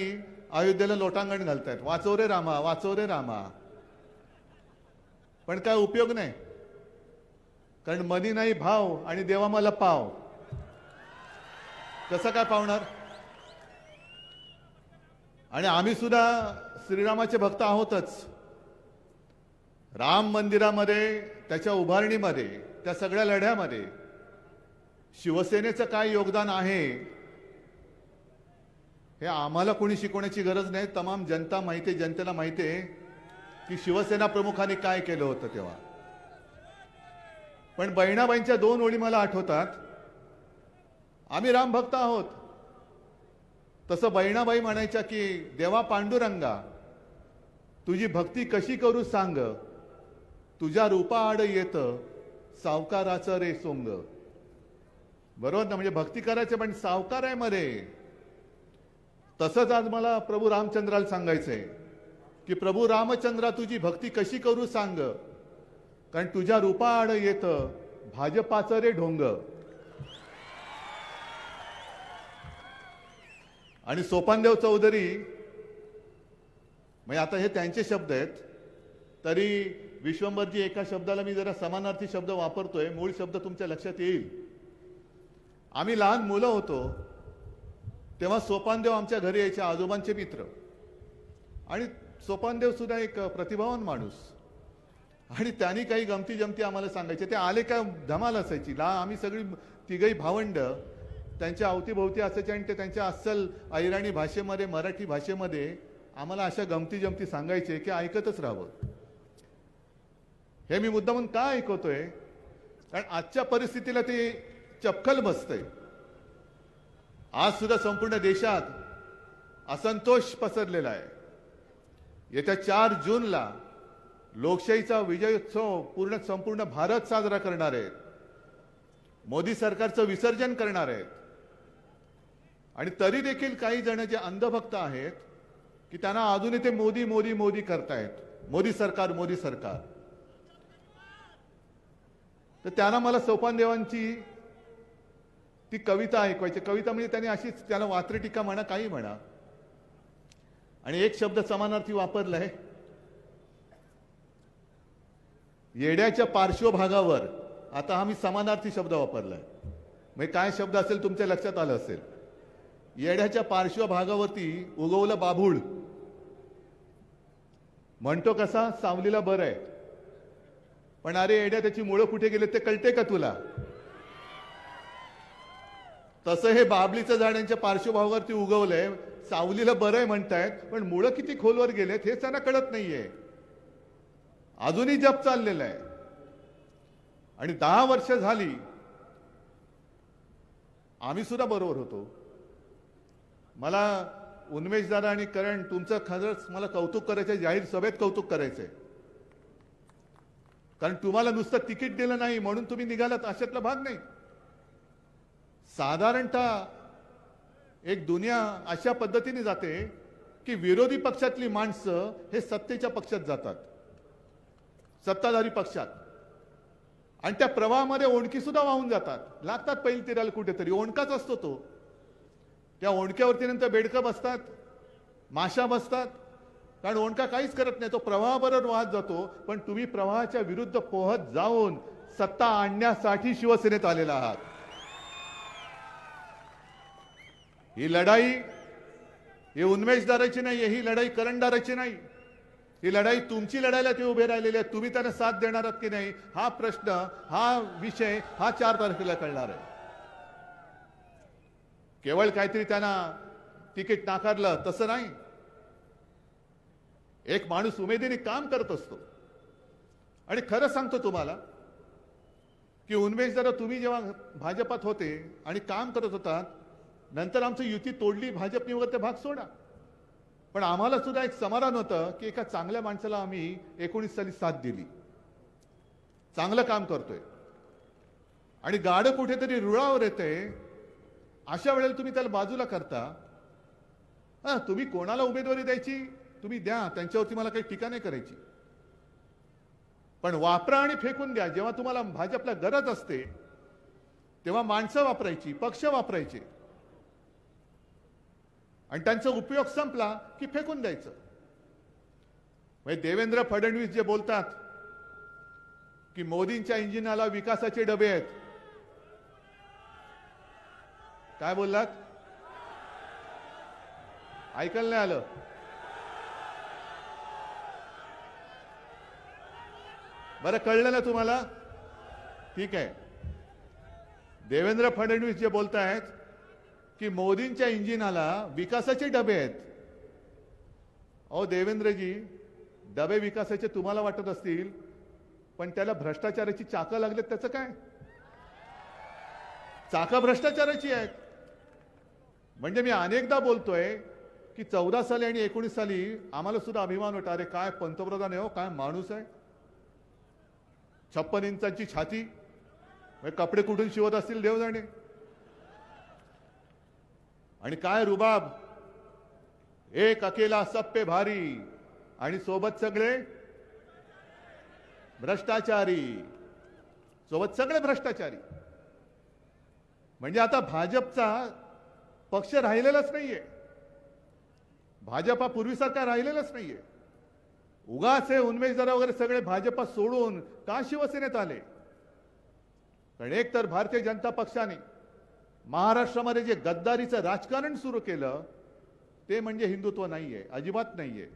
अयोध्येला लोटांगण घालतायत, वाचव रे रामा, वाचव रे रामा. पण काय उपयोग नाही, कारण मनी नाही भाव आणि देवा मला पाव. कसं काय पावणार? आणि आम्ही सुद्धा श्रीरामाचे भक्त आहोतच. राम मंदिरामध्ये, त्याच्या उभारणीमध्ये, त्या सगळ्या लढ्यामध्ये शिवसेनेचं काय योगदान आहे हे आम्हाला कोणी शिकवण्याची गरज नाही. तमाम जनता माहिती आहे, जनतेला माहिती आहे की शिवसेना प्रमुखांनी काय केलं होतं तेव्हा. पण बहिणाबाईंच्या 2 ओळी मला आठवतात. आम्ही राम भक्त आहोत, तसं बहिणाबाई म्हणायच्या की देवा पांडुरंगा तुझी भक्ती कशी करू सांग, तुझ्या रूपा आड येत सावकाराचं रे सोंग. बरोबर ना? म्हणजे भक्ती करायचे पण सावकार आहे मध्ये. तसंच आज मला प्रभू रामचंद्राला सांगायचंय की प्रभू रामचंद्रा तुझी भक्ती कशी करू सांग, कारण तुझ्या रूपा आड येत भाजपाचं रे ढोंग. आणि सोपानदेव चौधरी म्हणजे आता हे त्यांचे शब्द आहेत, तरी विश्वंभरजी एका शब्दाला मी जरा समानार्थी शब्द वापरतोय, मूळ शब्द तुमच्या लक्षात येईल. आम्ही लहान मुलं होतो तेव्हा सोपानदेव आमच्या घरी यायचे, आजोबांचे मित्र. आणि सोपानदेव सुद्धा एक प्रतिभावान माणूस आणि त्यांनी काही गमती जमती आम्हाला सांगायचे. ते आले का धमाल असायची. आम्ही सगळी तिघही भावंड त्यांच्या अवतीभोवती असायचे आणि ते त्यांच्या अस्सल अहिराणी भाषेमध्ये, मराठी भाषेमध्ये आम्हाला अशा गमती जमती सांगायचे की ऐकतच राहावं. हे मी मुद्दामून का ऐकवतोय? कारण आजच्या परिस्थितीला ते चपखल बसतंय. आज सुद्धा संपूर्ण देशात असंतोष पसरलेला आहे. येत्या 4 जूनला लोकशाहीचा विजयोत्सव संपूर्ण भारत साजरा करणार आहेत. मोदी सरकारचं विसर्जन करणार आहेत. आणि तरी देखील काही जण जे अंधभक्त आहेत की त्यांना अजूनही ते मोदी मोदी मोदी करतायत, मोदी सरकार मोदी सरकार. तर त्यांना मला सोपानदेवांची ती कविता ऐकवायची. कविता म्हणजे त्यांनी अशीच, त्याला वात्र टीका म्हणा, काही म्हणा. आणि एक शब्द समानार्थी वापरलाय, येड्याच्या पार्श्वभागावर. आता आम्ही समानार्थी शब्द वापरलाय, म्हणजे काय शब्द असेल तुमच्या लक्षात आलं असेल. येड्याच्या पार्श्वभागावरती उगवलं बाभूळ. म्हणतो कसा, सावलीला बरं आहे, पण अरे येड्या त्याची मुळं कुठे गेले ते कळते का तुला? तसं हे बाबलीचं झाड यांच्या पार्श्वभागावरती उगवलंय. सावलीला बरं आहे म्हणतायत, पण मुळं किती खोलवर गेलेत हेच त्यांना कळत नाहीये. अजूनही जप चाललेला आहे. आणि 10 वर्ष झाली आम्ही सुद्धा बरोबर होतो. मला उन्मेष दादा आणि करण तुमचं खरंच मला कौतुक करायचंय, जाहीर सभेत कौतुक करायचंय. कारण तुम्हाला नुसतं तिकीट दिलं नाही म्हणून तुम्ही निघालात अशातला भाग नाही. साधारणतः एक दुनिया अशा पद्धतीने जाते की विरोधी पक्षातली माणसं हे सत्तेच्या पक्षात जातात, सत्ताधारी पक्षात, आणि त्या प्रवाहामध्ये ओणकी सुद्धा वाहून जातात, लागतात पहिली तिराला कुठेतरी. ओणकाच असतो तो. त्या ओणक्यावरती नंतर बेडकं बसतात, माशा बसतात, कारण ओणका काहीच करत नाही, तो प्रवाहाबरोबर वाहत जातो. पण तुम्ही प्रवाहाच्या विरुद्ध पोहत जाऊन सत्ता आणण्यासाठी शिवसेनेत आलेला आहात. ही लढाई ही उन्मेषदाराची नाही, ही लढाई करंडाराची नाही. ही लढाई तुमची लढायला ते उभे राहिलेले आहेत. तुम्ही त्यांना साथ देणार आहात की नाही हा प्रश्न, हा विषय हा 4 तारखेला कळणार आहे. केवळ काहीतरी त्यांना तिकीट नाकारलं तसं नाही. एक माणूस उमेदीने काम करत असतो. आणि खरं सांगतो तुम्हाला की उन्मेष दादा, तुम्ही जेव्हा भाजपात होते आणि काम करत होतात, नंतर आमची युती तोडली, भाजपने वगैरे ते भाग सोडा, पण आम्हाला सुद्धा एक समाधान होतं की एका चांगल्या माणसाला आम्ही 19 साली साथ दिली, चांगलं काम करतोय. आणि गाडं कुठेतरी रुळावर येते, अशा वेळेला तुम्ही त्याला बाजूला करता. तुम्ही कोणाला उमेदवारी द्यायची तुम्ही द्या, त्यांच्यावरती मला काही टीका नाही करायची, पण वापरा आणि फेकून द्या. जेव्हा तुम्हाला भाजपला गरज असते तेव्हा माणसं वापरायची, पक्ष वापरायचे, आणि त्यांचा उपयोग संपला की फेकून द्यायचं. म्हणजे देवेंद्र फडणवीस जे बोलतात की मोदींच्या इंजिनाला विकासाचे डबे आहेत, काय बोललात? ऐकायला नाही आलं? बरं, कळलं ना तुम्हाला? ठीक आहे. देवेंद्र फडणवीस जे बोलतायत की मोदींच्या इंजिनाला विकासाचे डबे आहेत. अहो देवेंद्रजी, डबे विकासाचे तुम्हाला वाटत असतील, पण त्याला भ्रष्टाचाराची चाकं लागलेत, त्याचं काय? चाकं भ्रष्टाचाराची आहेत. म्हणजे मी अनेकदा बोलतोय की 14 साली आणि 19 साली आम्हाला सुद्धा अभिमान होता, अरे काय पंतप्रधान आहे हो, काय माणूस आहे, 56 इंचाची छाती, कपडे कुठून शिवत असतील देव जाणे, आणि काय रुबाब, एक अकेला सब पे भारी, आणि सोबत सगळे भ्रष्टाचारी, सोबत सगळे भ्रष्टाचारी. म्हणजे आता भाजपचा पक्ष राहिलेलाच नाहीये, भाजपा पूर्वीसारखा राहिलेलाच नाहीये. उगाच हे उन्मेष दादा वगैरे सगळे भाजपा सोडून का शिवसेनेत आले? कारण एक तर भारतीय जनता पक्षाने महाराष्ट्रामध्ये जे गद्दारीचं राजकारण सुरू केलं ते म्हणजे हिंदुत्व नाहीये, अजिबात नाहीये.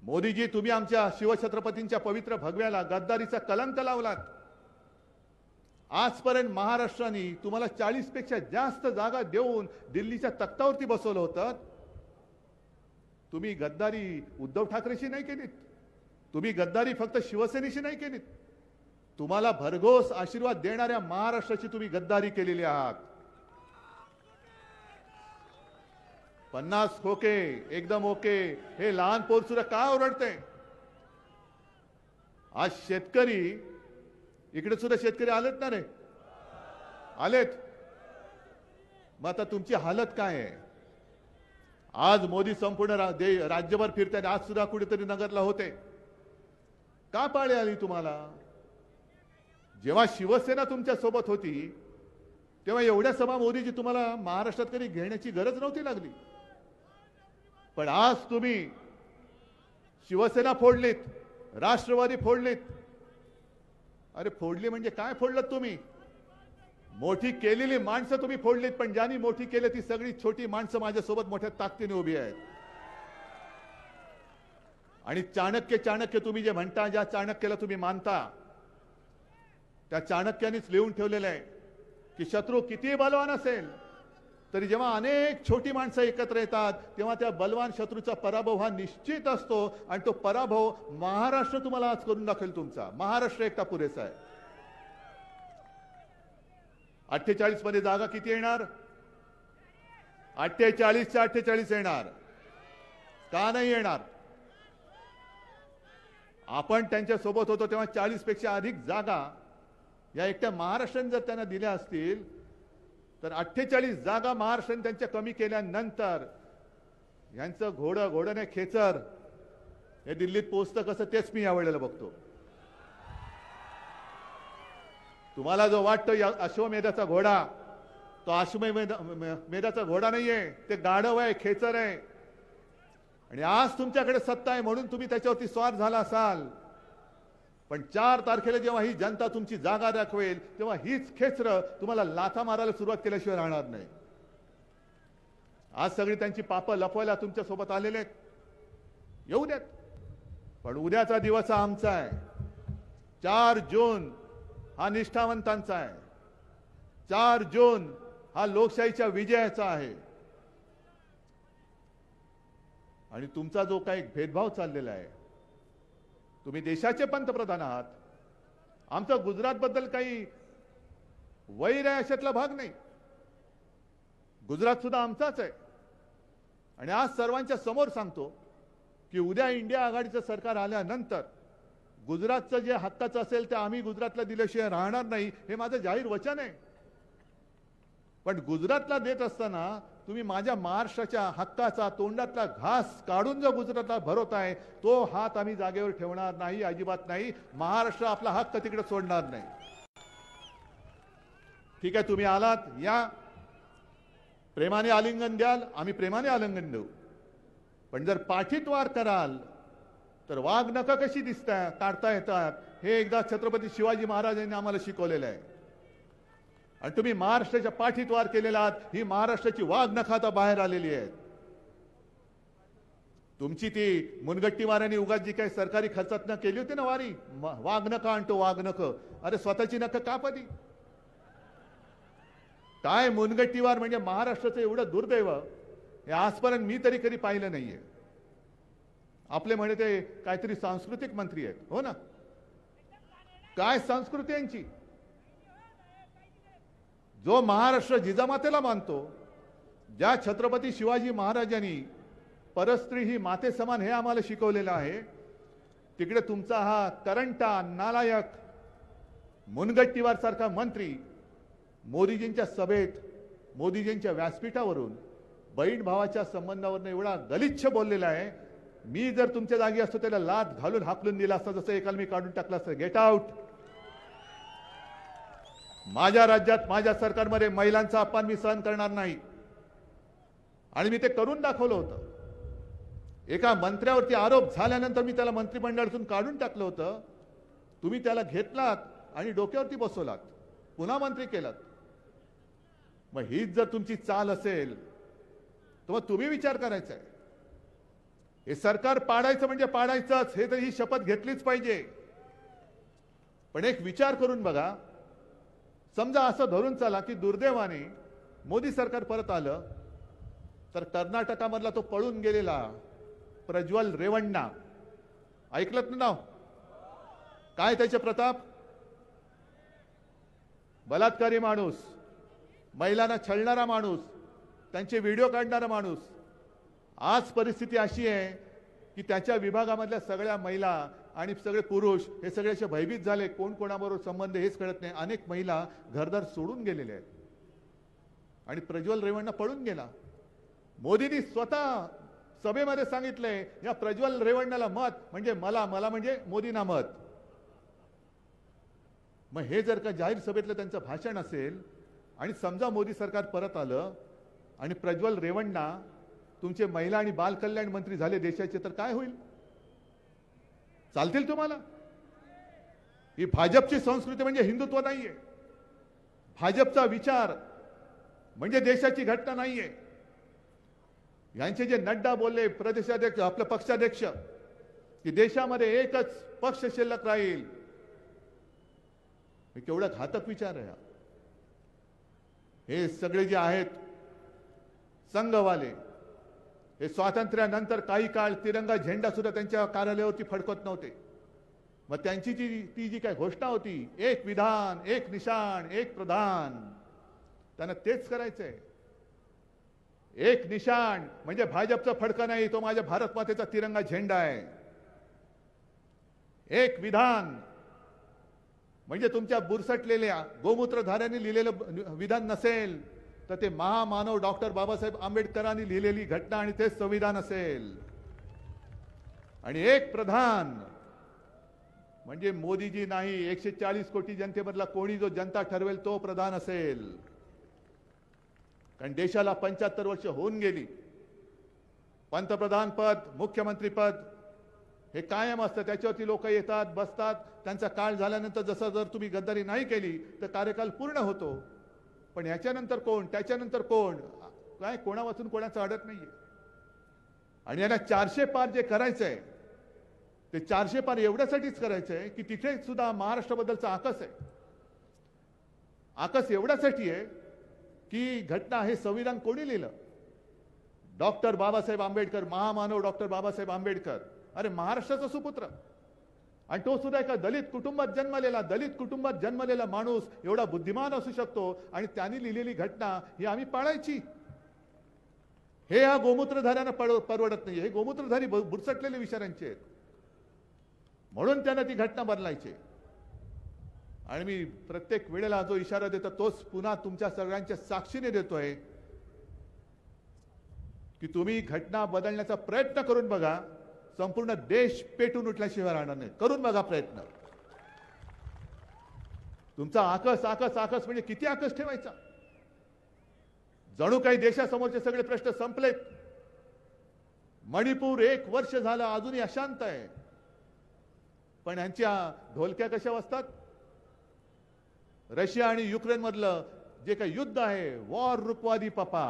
मोदीजी, तुम्ही आमच्या शिवछत्रपतींच्या पवित्र भगव्याला गद्दारीचा कलंक लावलात. आजपर्यंत महाराष्ट्राने तुम्हाला 40 पेक्षा जास्त जागा देऊन दिल्लीच्या तख्तावरती बसवलं होतं. तुम्ही गद्दारी उद्धव ठाकरेशी नाही केलीत, तुम्ही गद्दारी फक्त शिवसेनेशी नाही केलीत, तुम्हाला भरघोस आशीर्वाद देणाऱ्या महाराष्ट्राची तुम्ही गद्दारी केलेली आहात. 50 खोके एकदम ओके, हे लहान पोर सुद्धा का ओरडते? आज शेतकरी, इकडे सुद्धा शेतकरी आलेत ना रे, आलेत. मग आता तुमची हालत काय आहे? आज मोदी संपूर्ण राज्यभर फिरतात, आज सुद्धा कुठेतरी नगरला होते. का पाळी आली तुम्हाला? जेव्हा शिवसेना तुमच्या सोबत होती तेव्हा एवढ्या सभा मोदीजी तुम्हाला महाराष्ट्रात कधी घेण्याची गरज नव्हती लागली. पण आज तुम्ही शिवसेना फोडलीत, राष्ट्रवादी फोडलीत. अरे फोडली म्हणजे काय फोडलं तुम्ही? मोठी केलेली माणसं तुम्ही फोडलीत, पण ज्यांनी मोठी केली ती सगळी छोटी माणसं माझ्यासोबत मोठ्या ताकदीने उभी आहेत. आणि चाणक्य तुम्ही जे म्हणता, ज्या चाणक्याला तुम्ही मानता, त्या चाणक्यानेच लिहून ठेवलेलं आहे की शत्रू किती बलवान असेल तरी जेव्हा अनेक छोटी माणसं एकत्र येतात तेव्हा त्या बलवान शत्रूचा पराभव हा निश्चित असतो आणि तो पराभव महाराष्ट्र तुम्हाला आज करून दाखवेल. तुमचा महाराष्ट्र एकटा पुरेसा आहे. 48 मध्ये जागा किती येणार? 48च्या 48 येणार. का नाही येणार? आपण त्यांच्या सोबत होतो तेव्हा 40 पेक्षा अधिक जागा या एकट्या महाराष्ट्राने जर त्यांना दिल्या असतील तर 48 जागा महाराष्ट्राने त्यांच्या कमी केल्यानंतर यांचं घोडं नाही खेचर हे दिल्लीत पोहोचतं कसं तेच मी यावेळेला बघतो. तुम्हाला जो वाटतो अश्वमेधाचा घोडा, तो अश्वमेधाचा घोडा नाहीये, ते गाढव आहे, खेचर आहे. आणि आज तुमच्याकडे सत्ता आहे म्हणून तुम्ही त्याच्यावरती स्वार झाला असाल, पण 4 तारखेला जेव्हा ही जनता तुमची जागा दाखवेल तेव्हा हीच खेचरं तुम्हाला लाथा मारायला सुरुवात केल्याशिवाय राहणार नाही. आज सगळी त्यांची पापं लपवायला तुमच्या सोबत आलेले आहेत, येऊ द्यात. पण उद्याचा दिवस हा आमचा आहे. 4 जून हा निष्ठावंतांचा आहे. 4 जून हा लोकशाहीच्या विजयाचा आहे. आणि तुमचा जो काही भेदभाव चाललेला आहे, तुम्ही देशाचे पंतप्रधान आहात, आमचा गुजरात बद्दल काही वैर आहे अशातला भाग नाही. गुजरात सुद्धा आमचाच आहे. आणि आज सर्वांच्या समोर सांगतो की उद्या इंडिया आघाडीचं सरकार आल्यानंतर गुजरातचं जे हक्काचं असेल ते आम्ही गुजरातला दिल्याशिवाय राहणार नाही, हे माझं जाहीर वचन आहे. पण गुजरातला देत असताना तुम्ही माझ्या महाराष्ट्राच्या हक्काचा तोंडातला घास काढून जो गुजरातला भरवताय तो हात आम्ही जागेवर ठेवणार नाही, अजिबात नाही. महाराष्ट्र आपला हक्क तिकडे सोडणार नाही. ठीक आहे, तुम्ही आलात, या प्रेमाने आलिंगन द्याल, आम्ही प्रेमाने आलिंगन देऊ. पण जर पाठीत वार कराल तर वाघ नखं कशी दिसतात, काढता येतात, हे एकदा छत्रपती शिवाजी महाराजांनी आम्हाला शिकवलेलं आहे. आणि तुम्ही महाराष्ट्राच्या पाठीत वार केलेला आहात. ही महाराष्ट्राची वाघ नखं आता बाहेर आलेली आहेत. तुमची ती मुनगट्टी वाऱ्याने उगाच जी काही सरकारी खर्चात न केली होती ना वारी, वाघ नखं आणतो वाघ नखं, अरे स्वतःची नखं कापली. काय मुनगट्टी वार म्हणजे महाराष्ट्राचं एवढं दुर्दैव हे आजपर्यंत मी तरी कधी पाहिलं नाहीये. आपले म्हणे ते काहीतरी सांस्कृतिक मंत्री आहेत, हो ना? काय संस्कृती यांची? जो महाराष्ट्र जिजामातेला मानतो, ज्या छत्रपती शिवाजी महाराजांनी परस्त्री ही माते समान हे आम्हाला शिकवलेलं आहे, तिकडे तुमचा हा करंटा नालायक मुनगट्टीवार सारखा मंत्री मोदीजींच्या सभेत, मोदीजींच्या व्यासपीठावरून बहीण भावाच्या संबंधावरून एवढा गलिच्छ बोललेला आहे. मी जर तुमच्या जागी असतो त्याला लाथ घालून हाकलून दिला असता, जसं एकाला मी काढून टाकला असतं. Get out. माझ्या राज्यात माझ्या सरकारमध्ये महिलांचा अपमान मी सहन करणार नाही. आणि मी ते करून दाखवलं होतं. एका मंत्र्यावरती आरोप झाल्यानंतर मी त्याला मंत्रिमंडळातून काढून टाकलं होतं. तुम्ही त्याला घेतलात आणि डोक्यावरती बसवलात, पुन्हा मंत्री केलात. मग हीच जर तुमची चाल असेल तर मग तुम्ही विचार करायचा आहे. हे सरकार पाडायचं म्हणजे पाडायचंच, हे तर ही शपथ घेतलीच पाहिजे. पण एक विचार करून बघा, समजा असं धरून चला की दुर्दैवाने मोदी सरकार परत आलं तर कर्नाटकामधला तो पळून गेलेला प्रज्वल रेवण्णा, ऐकलत ना नाव? काय त्याचे प्रताप? बलात्कारी माणूस, महिलांना छळणारा माणूस, त्यांचे व्हिडिओ काढणारा माणूस. आज परिस्थिती अशी आहे की त्याच्या विभागामधल्या सगळ्या महिला आणि सगळे पुरुष हे सगळे असे भयभीत झाले. कोण कोणाबरोबर संबंध हेच कळत नाही. अनेक महिला घरदार सोडून गेलेले आहेत. आणि प्रज्वल रेवण्णा पळून गेला. मोदींनी स्वतः सभेमध्ये सांगितलंय, या प्रज्वल रेवण्णाला मत म्हणजे मला म्हणजे मोदींना मत. मग हे जर का जाहीर सभेतलं त्यांचं भाषण असेल आणि समजा मोदी सरकार परत आलं आणि प्रज्वल रेवण्णा तुमचे महिला आणि बाल कल्याण मंत्री झाले देशाचे, तर काय होईल? चालतील तुम्हाला? ही भाजपची संस्कृती म्हणजे हिंदुत्व नाहीये. भाजपचा विचार म्हणजे देशाची घटना नाहीये. यांचे जे नड्डा बोलले, प्रदेशाध्यक्ष, आपले पक्षाध्यक्ष, की देशामध्ये एकच पक्ष शिल्लक राहील, हे केवढा घातक विचार आहे. हे सगळे जे आहेत संघवाले हे स्वातंत्र्यानंतर काही काळ तिरंगा झेंडा सुद्धा त्यांच्या कार्यालयावरती फडकत नव्हते. मग त्यांची ती जी काय घोषणा होती, एक विधान एक निशाण एक प्रधान, त्यांना तेच करायचंय. एक निशाण म्हणजे भाजपचा फडका नाही, तो माझ्या भारत मातेचा तिरंगा झेंडा आहे. एक विधान म्हणजे तुमच्या बुरसटलेल्या गोमूत्रधाऱ्यांनी लिहिलेलं विधान नसेल, तर ते महामानव डॉक्टर बाबासाहेब आंबेडकरांनी लिहिलेली घटना आणि ते संविधान असेल. आणि एक प्रधान म्हणजे मोदीजी नाही, 140 कोटी जनतेमधला कोणी जो जनता ठरवेल तो प्रधान असेल. कारण देशाला 75 वर्ष होऊन गेली. पंतप्रधान पद, मुख्यमंत्री पद हे कायम असतं, त्याच्यावरती लोक येतात बसतात, त्यांचा काळ झाल्यानंतर जसं जर तुम्ही गद्दारी नाही केली तर कार्यकाल पूर्ण होतो. पण याच्यानंतर कोण, त्याच्यानंतर कोण, काय कोणा वाचून कोणाचं अडत नाहीये. आणि यांना 400 पार जे करायचंय ते 400 पार एवढ्यासाठीच करायचंय की तिथे सुद्धा महाराष्ट्राबद्दलचा आकस आहे. आकस एवढ्यासाठी आहे की घटना हे संविधान कोणी लिहिलं? डॉक्टर बाबासाहेब आंबेडकर, महामानव डॉक्टर बाबासाहेब आंबेडकर. अरे महाराष्ट्राचा सुपुत्र, आणि तो सुद्धा एका दलित कुटुंबात जन्मलेला माणूस एवढा बुद्धिमान असू शकतो आणि त्यांनी लिहिलेली घटना ही आम्ही पाळायची. हे या गोमूत्रधाऱ्यांना परवडत नाही. हे गोमूत्रधारी बुरसटलेले विचारांचे आहेत, म्हणून त्यांना ती घटना बदलायची. आणि मी प्रत्येक वेळेला जो इशारा देतो तोच पुन्हा तुमच्या सगळ्यांच्या साक्षीने देतोय की तुम्ही घटना बदलण्याचा प्रयत्न करून बघा. संपूर्ण देश पेटून उठल्याशिवाय राहणार नाही. करून बघा प्रयत्न. तुमचा आकस आकस आकस म्हणजे किती आकस ठेवायचा? जणू काही देशासमोरचे सगळे प्रश्न संपलेत. मणिपूर 1 वर्ष झालं अजूनही अशांत आहे, पण यांच्या ढोलक्या कशा वाजतात? रशिया आणि युक्रेन मधलं जे काही युद्ध आहे, वॉर रुकवा दी पप्पा,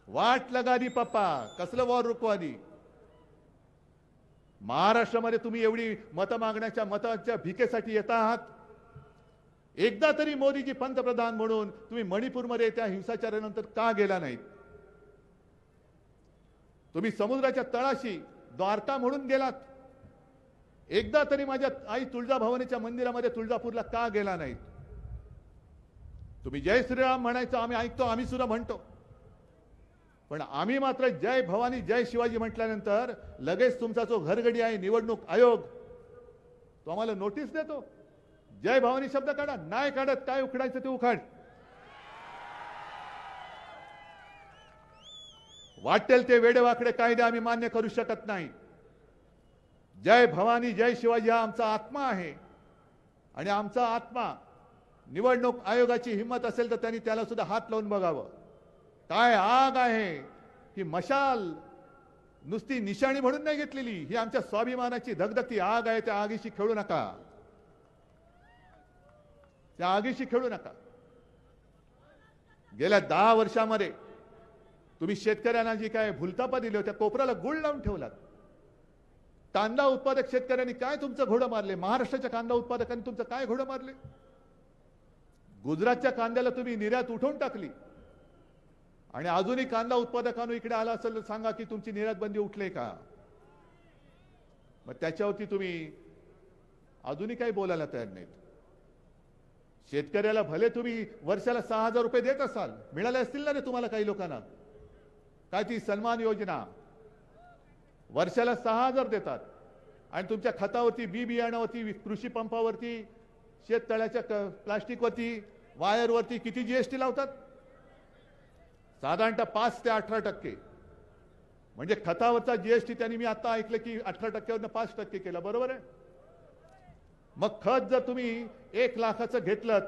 वाट लगा दी पप्पा. कसलं वॉर रुकवा दी? महाराष्ट्रामध्ये तुम्ही एवढी मतं मागण्याच्या मताच्या भिकेसाठी येत आहात. एकदा तरी मोदीजी पंतप्रधान म्हणून तुम्ही मणिपूरमध्ये त्या हिंसाचारानंतर का गेला नाहीत? तुम्ही समुद्राच्या तळाशी द्वारका म्हणून गेलात. एकदा तरी माझ्या आई तुळजाभवानीच्या मंदिरामध्ये तुळजापूरला का गेला नाहीत? तुम्ही जय श्रीराम म्हणायचं आम्ही ऐकतो, आम्ही सुद्धा म्हणतो, पण आम्ही मात्र जय भवानी जय शिवाजी म्हटल्यानंतर लगेच तुमचा जो घरगडी आहे निवडणूक आयोग तो आम्हाला नोटीस देतो. जय भवानी शब्द काढा. नाही काढत, काय उखडायचं ते उखाड. वाटेल ते वेडेवाकडे कायदे आम्ही मान्य करू शकत नाही. जय भवानी जय शिवाजी हा आमचा आत्मा आहे, आणि आमचा आत्मा निवडणूक आयोगाची हिंमत असेल तर त्यांनी त्याला सुद्धा हात लावून बघावं. काय आग आहे ही मशाल नुसती निशाणी म्हणून नाही घेतलेली, ही आमच्या स्वाभिमानाची धगधगती आग आहे. त्या आगीशी खेळू नका, त्या आगीशी खेळू नका. गेल्या 10 वर्षामध्ये तुम्ही शेतकऱ्यांना जी काय भूलतापा दिली होत्या, कोपराला गुळ लावून ठेवलात. कांदा उत्पादक शेतकऱ्यांनी काय तुमचं घोडं मारले? महाराष्ट्राच्या कांदा उत्पादकांनी तुमचं काय घोडं मारले? गुजरातच्या कांद्याला तुम्ही निर्यात उठवून टाकली, आणि अजूनही कांदा उत्पादकांनो इकडे आला असेल तर सांगा की तुमची निर्यात बंदी उठले का? मग त्याच्यावरती तुम्ही अजूनही काही बोलायला तयार नाहीत. शेतकऱ्याला भले तुम्ही वर्षाला 6,000 रुपये देत असाल, मिळाले असतील ना रे तुम्हाला काही लोकांना? काय ती सन्मान योजना वर्षाला 6,000 देतात, आणि तुमच्या खतावरती, बी बियाणावरती, कृषी पंपावरती, शेततळ्याच्या प्लास्टिकवरती, वायरवरती किती जीएसटी लावतात? साधारणतः 5 ते 18%. म्हणजे खतावरचा जीएसटी त्यांनी मी आता ऐकलं की 18%वरनं 5% केला. बरोबर आहे? मग खत जर तुम्ही 1 लाखाचं घेतलं,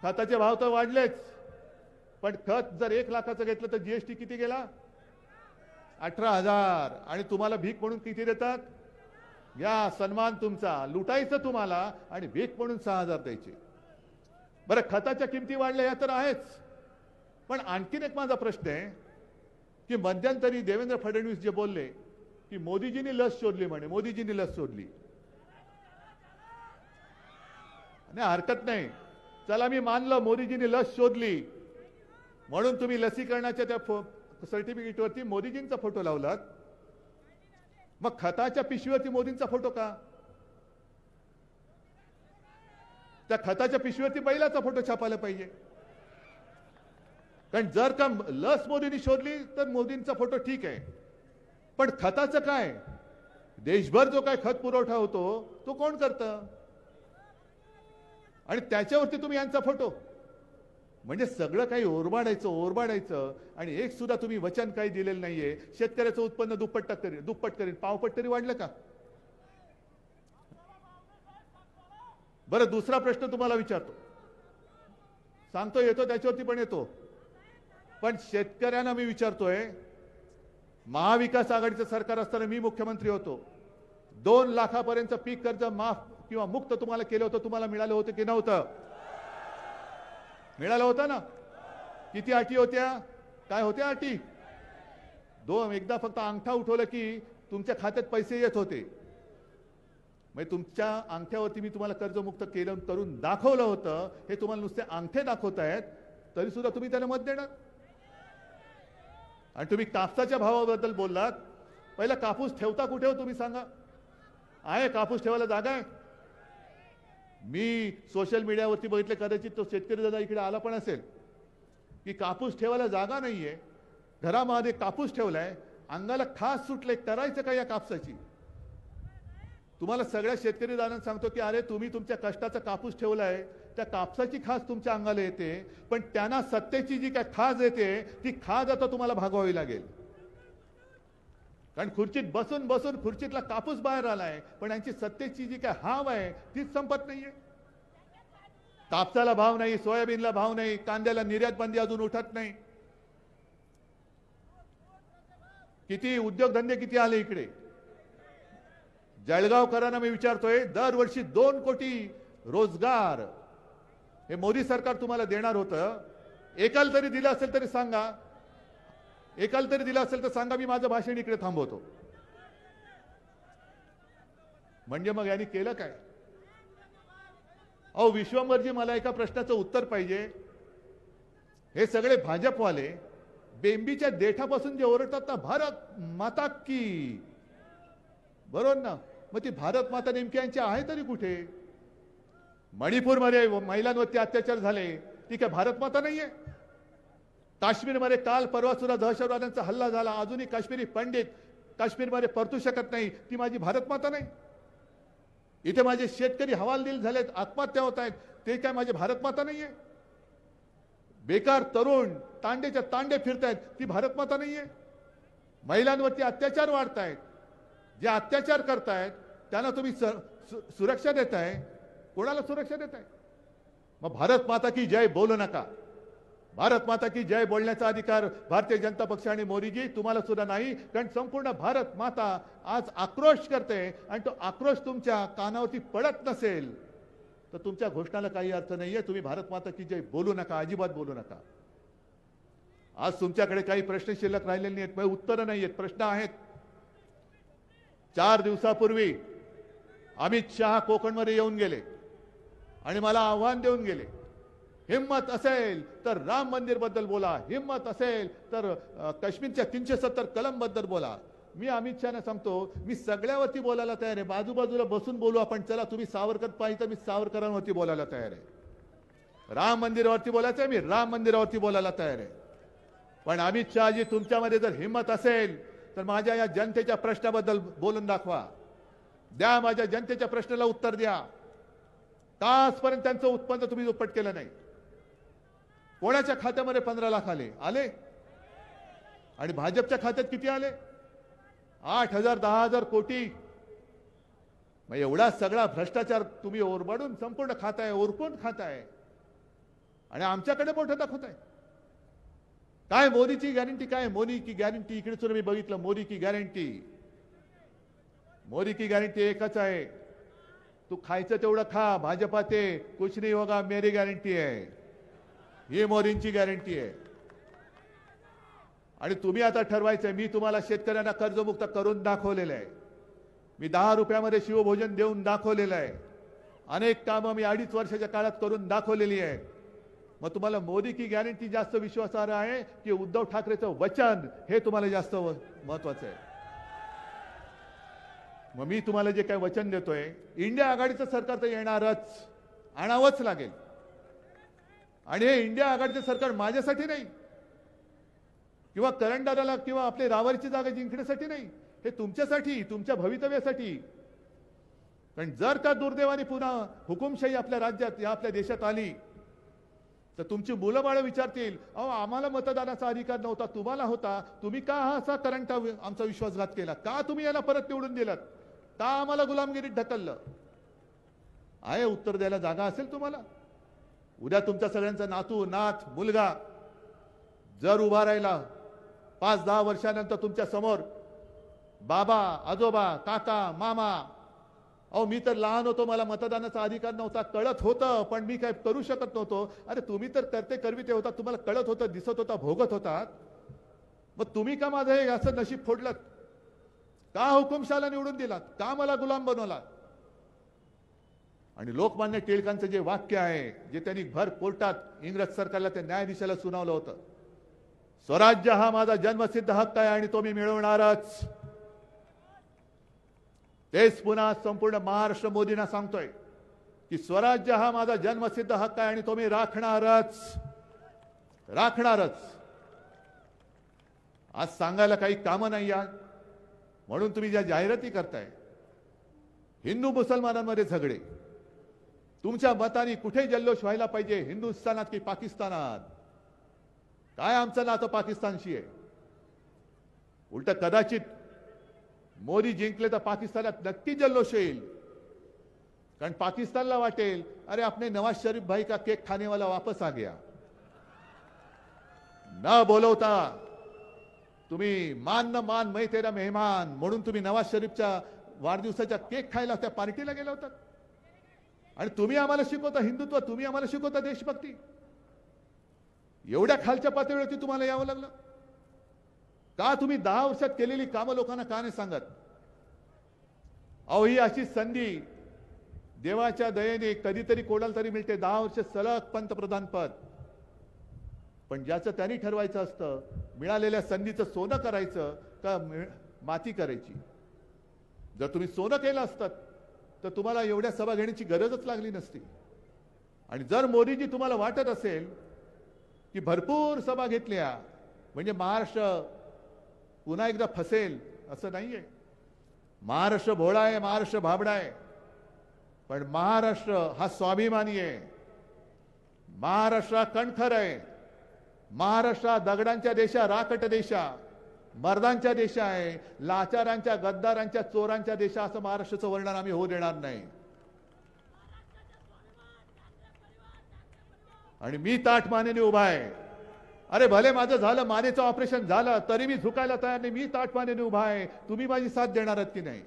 खताचे भाव तर वाढलेच, पण खत जर 1 लाखाचं घेतलं तर जीएसटी किती गेला? 18,000. आणि तुम्हाला भीक म्हणून किती देतात? या सन्मान तुमचा, लुटायचं तुम्हाला आणि भीक म्हणून 6,000 द्यायचे. बरं, खताच्या किमती वाढल्या या तर आहेच, पण आणखीन एक माझा प्रश्न आहे की मध्यंतरी देवेंद्र फडणवीस जे बोलले की मोदीजींनी लस शोधली, म्हणे मोदीजींनी लस शोधली. नाही, हरकत नाही, चला मी मानलं मोदीजींनी लस शोधली, म्हणून तुम्ही लसीकरणाच्या त्या सर्टिफिकेटवरती मोदीजींचा फोटो लावलात. मग खताच्या पिशवीवरती मोदींचा फोटो का? त्या खताच्या पिशवीवरती बैलाचा फोटो छापायला पाहिजे. कारण जर का लस मोदींनी शोधली तर मोदींचा फोटो ठीक आहे, पण खताचं काय? देशभर जो काय खत पुरवठा होतो तो कोण करतं? आणि त्याच्यावरती तुम्ही यांचा फोटो. म्हणजे सगळं काही ओरबाडायचं आणि एक सुद्धा तुम्ही वचन काही दिलेलं नाहीये. शेतकऱ्याचं उत्पन्न दुप्पट करीन, पावपट तरी वाढलं का? बरं, दुसरा प्रश्न तुम्हाला विचारतो, सांगतो येतो त्याच्यावरती पण येतो. पण शेतकऱ्यांना मी विचारतोय, महाविकास आघाडीचं सरकार असताना मी मुख्यमंत्री होतो, 2 लाखापर्यंत पीक कर्ज माफ किंवा मुक्त तुम्हाला केलं होतं. तुम्हाला मिळालं होतं की नव्हतं? मिळालं होतं ना? किती अटी होत्या? काय होत्या अटी? 2. एकदा फक्त अंगठा उठवलं की तुमच्या खात्यात पैसे येत होते. म्हणजे तुमच्या अंगठ्यावरती मी तुम्हाला कर्जमुक्त केलं करून दाखवलं होतं. हे तुम्हाला नुसते अंगठे दाखवतायत, तरी सुद्धा तुम्ही त्याला मत देणार? आणि तुम्ही कापसाच्या भावाबद्दल बोललात. पहिला कापूस ठेवता कुठे हो तुम्ही सांगा? आहे कापूस ठेवायला जागा आहे? मी सोशल मीडियावरती बघितले, कदाचित तो शेतकरी दादा इकडे आला पण असेल, की कापूस ठेवायला जागा नाहीये, घरामध्ये कापूस ठेवलाय, अंगाला खास सुटले, करायचं का या कापसाची? तुम्हाला सगळ्या शेतकरी दादांना सांगतो की अरे तुम्ही तुमच्या कष्टाचा कापूस ठेवलाय, त्या कापसाची खास तुमच्या अंगाला येते, पण त्यांना सत्तेची जी काय खाज येते ती खाज आता तुम्हाला भागवावी लागेल. कारण खुर्चीत बसून बसून खुर्चीतला कापूस बाहेर आलाय, पण यांची सत्तेची जी काय हाव आहे तीच संपत नाहीये. कापसाला भाव नाही, सोयाबीनला भाव नाही, कांद्याला निर्यात बंदी अजून उठत नाही. किती उद्योगधंदे किती आले इकडे. जळगावकरांना मी विचारतोय, दरवर्षी 2 कोटी रोजगार हे मोदी सरकार तुम्हाला देणार होतं. एकाला तरी दिलं असेल तरी सांगा, एकाला तरी दिलं असेल तर सांगा, मी माझं भाषण इकडे थांबवतो. म्हणजे मग यांनी केलं काय? अहो विश्वंभरजी, मला एका प्रश्नाचं उत्तर पाहिजे. हे सगळे भाजपवाले बेंबीच्या देठापासून जे ओरडतात ना, भारत माता की, बरोबर ना? मग ती भारत माता नेमकी यांची आहे तरी कुठे? मणिपूरमध्ये महिलांवरती अत्याचार झाले, ती काय भारत माता नाहीये? काश्मीरमध्ये काल परवा सुद्धा दहशतवाद्यांचा हल्ला झाला, अजूनही काश्मीरी पंडित काश्मीरमध्ये परतू शकत नाही, ती माझी भारत माता नाही? इथे माझे शेतकरी हवालदिल झालेत, आत्महत्या होत आहेत, ते काय माझे भारत माता नाहीये? बेकार तरुण तांडेच्या तांडे फिरतायत, ती भारत माता नाहीये? महिलांवरती अत्याचार वाढतायत, जे अत्याचार करतायत त्यांना तुम्ही सुरक्षा देताय, कोणाला सुरक्षा देताय? मग भारत माता की जय बोलू नका. भारत माता की जय बोलण्याचा अधिकार भारतीय जनता पक्ष आणि मोदीजी तुम्हाला सुद्धा नाही. कारण संपूर्ण भारत माता आज आक्रोश करते, आणि तो आक्रोश तुमच्या कानावरती पडत नसेल तर तुमच्या घोषणाला काही अर्थ नाहीये. तुम्ही भारत माता की जय बोलू नका, अजिबात बोलू नका. आज तुमच्याकडे काही प्रश्न शिल्लक राहिलेले नाहीत, म्हणजे उत्तरं नाही आहेत, प्रश्न आहेत. 4 दिवसापूर्वी अमित शहा कोकणमध्ये येऊन गेले आणि मला आव्हान देऊन गेले, हिम्मत असेल तर राम मंदिर बद्दल बोला, हिम्मत असेल तर काश्मीरच्या 370 कलम बद्दल बोला. मी अमित शहाना सांगतो, मी सगळ्यावरती बोलायला तयार आहे. बाजूबाजूला बसून बोलू आपण, चला तुम्ही सावरकर पाहिजे तर मी सावरकरांवरती बोलायला तयार आहे. राम मंदिरावरती बोलायचं आहे, मी राम मंदिरावरती बोलायला तयार आहे. पण अमित शहाजी, तुमच्यामध्ये जर हिम्मत असेल तर माझ्या या जनतेच्या प्रश्नाबद्दल बोलून दाखवा. द्या, माझ्या जनतेच्या प्रश्नाला उत्तर द्या. का आजपर्यंत त्यांचं उत्पन्न तुम्ही दुप्पट केलं नाही? कोणाच्या खात्यामध्ये 15 लाख आले? आणि भाजपच्या खात्यात किती आले? 8,000 10,000 कोटी. मग एवढा सगळा भ्रष्टाचार तुम्ही ओरबाडून संपूर्ण खाताय, ओरकून खाताय, आणि आमच्याकडे मोठं दाखवताय. काय मोदीची गॅरंटी? काय मोदी की गॅरंटी? इकडे सुद्धा मी बघितलं, मोदी की गॅरंटी. मोदी की गॅरंटी एकच आहे, तू खायचं तेवढं खा, भाजपा ते कुछ नहीं होगा, मेरी गॅरंटी आहे. ही मोदींची गॅरंटी आहे. आणि तुम्ही आता ठरवायचंय. मी तुम्हाला शेतकऱ्यांना कर्जमुक्त करून दाखवलेलं आहे. मी 10 रुपयामध्ये शिवभोजन देऊन दाखवलेलं आहे. अनेक कामं मी 2.5 वर्षाच्या काळात करून दाखवलेली आहे. मग तुम्हाला मोदी की गॅरंटी जास्त विश्वासार्ह आहे की उद्धव ठाकरेचं वचन हे तुम्हाला जास्त महत्वाचं आहे? मग मी तुम्हाला जे काही वचन देतोय, इंडिया आघाडीचं सरकार तर येणारच, आणावंच लागेल. आणि हे इंडिया आघाडीचं सरकार माझ्यासाठी नाही किंवा करंडाला किंवा आपले रावरीची जागा जिंकण्यासाठी नाही, हे तुमच्यासाठी, तुमच्या भवितव्यासाठी. कारण जर का दुर्दैवाने पुन्हा हुकुमशाही आपल्या राज्यात या आपल्या देशात आली तर तुमची मुलं बाळं विचारतील, अहो आम्हाला मतदानाचा अधिकार नव्हता, तुम्हाला होता, तुम्ही का हा असा करंट आमचा विश्वासघात केला, का तुम्ही याला परत निवडून दिलात, का आम्हाला गुलामगिरीत ढकललं? आहे उत्तर द्यायला जागा असेल तुम्हाला? उद्या तुमच्या सगळ्यांचा नातू नात मुलगा जर उभा राहिला 5-10 वर्षानंतर तुमच्या समोर, बाबा आजोबा काका मामा, अहो मी तर लहान होतो, मला मतदानाचा अधिकार नव्हता, कळत होतं पण मी काय करू शकत नव्हतो. अरे तुम्ही तर करते करविते होता, तुम्हाला कळत होतं, दिसत होता, भोगत होतात, मग तुम्ही का माझं हे असं नशीब फोडलं? का हुकुमशाला निवडून दिलात? का मला गुलाम बनवलात? आणि लोकमान्य टिळकांचं जे वाक्य आहे, जे त्यांनी भर कोर्टात इंग्रज सरकारला त्या न्यायाधीशाला सुनावलं होतं, स्वराज्य हा माझा जन्मसिद्ध हक्क आहे आणि तो मी मिळवणारच. तेच पुन्हा संपूर्ण महाराष्ट्र मोदींना सांगतोय की स्वराज्य हा माझा जन्मसिद्ध हक्क आहे आणि तो मी राखणारच. आज सांगायला काही कामं नाही या, म्हणून तुम्ही ज्या जाहिराती करताय, हिंदू मुसलमानांमध्ये झगडे, तुमच्या मताने कुठे जल्लोष व्हायला पाहिजे, हिंदुस्थानात की पाकिस्तानात? काय आमचं नातं पाकिस्तानशी आहे? उलट कदाचित मोदी जिंकले तर पाकिस्तानात नक्की जल्लोष येईल, कारण पाकिस्तानला वाटेल अरे आपने नवाज शरीफ भाई का केक खाने वाला वापस आ गया. न बोलवता तुम्ही मान न मान मैं तेरा मेहमान म्हणून तुम्ही नवाज शरीफच्या वाढदिवसाच्या केक खायला त्या पार्टीला गेला होता. आणि तुम्ही आम्हाला शिकवता हिंदुत्व, तुम्ही आम्हाला शिकवता देशभक्ती. एवढ्या खालच्या पातळीवरती तुम्हाला यावं लागलं का? तुम्ही 10 वर्षात केलेली कामं लोकांना का नाही सांगत? अहो ही अशी संधी देवाच्या दयेने कधीतरी कोणाला तरी मिळते, 10 वर्ष सलग पंतप्रधान पद. पण ज्याचं त्यांनी ठरवायचं असतं मिळालेल्या संधीचं सोनं करायचं का माती करायची. जर तुम्ही सोनं केलं असतात तर तुम्हाला एवढ्या सभा घेण्याची गरजच लागली नसती. आणि जर मोदीजी तुम्हाला वाटत असेल की भरपूर सभा घेतल्या म्हणजे महाराष्ट्र पुन्हा एकदा फसेल, असं नाहीये. महाराष्ट्र भोळा आहे, महाराष्ट्र भाबडा आहे, पण महाराष्ट्र हा स्वाभिमानी आहे. महाराष्ट्र कणखर आहे. महाराष्ट्र दगडांच्या देशा, राकट देशा, मर्दांच्या देशा आहे. लाचारांच्या, गद्दारांच्या, चोरांच्या देशा असं महाराष्ट्राचं वर्णन आम्ही होऊ देणार नाही. आणि मी ताठ मानेने उभा आहे. अरे भले माझं झालं, मानेचं ऑपरेशन झालं तरी मी झुकायला तयार नाही. मी ताठ मानेने उभा आहे. तुम्ही माझी साथ देणार आहात की नाही?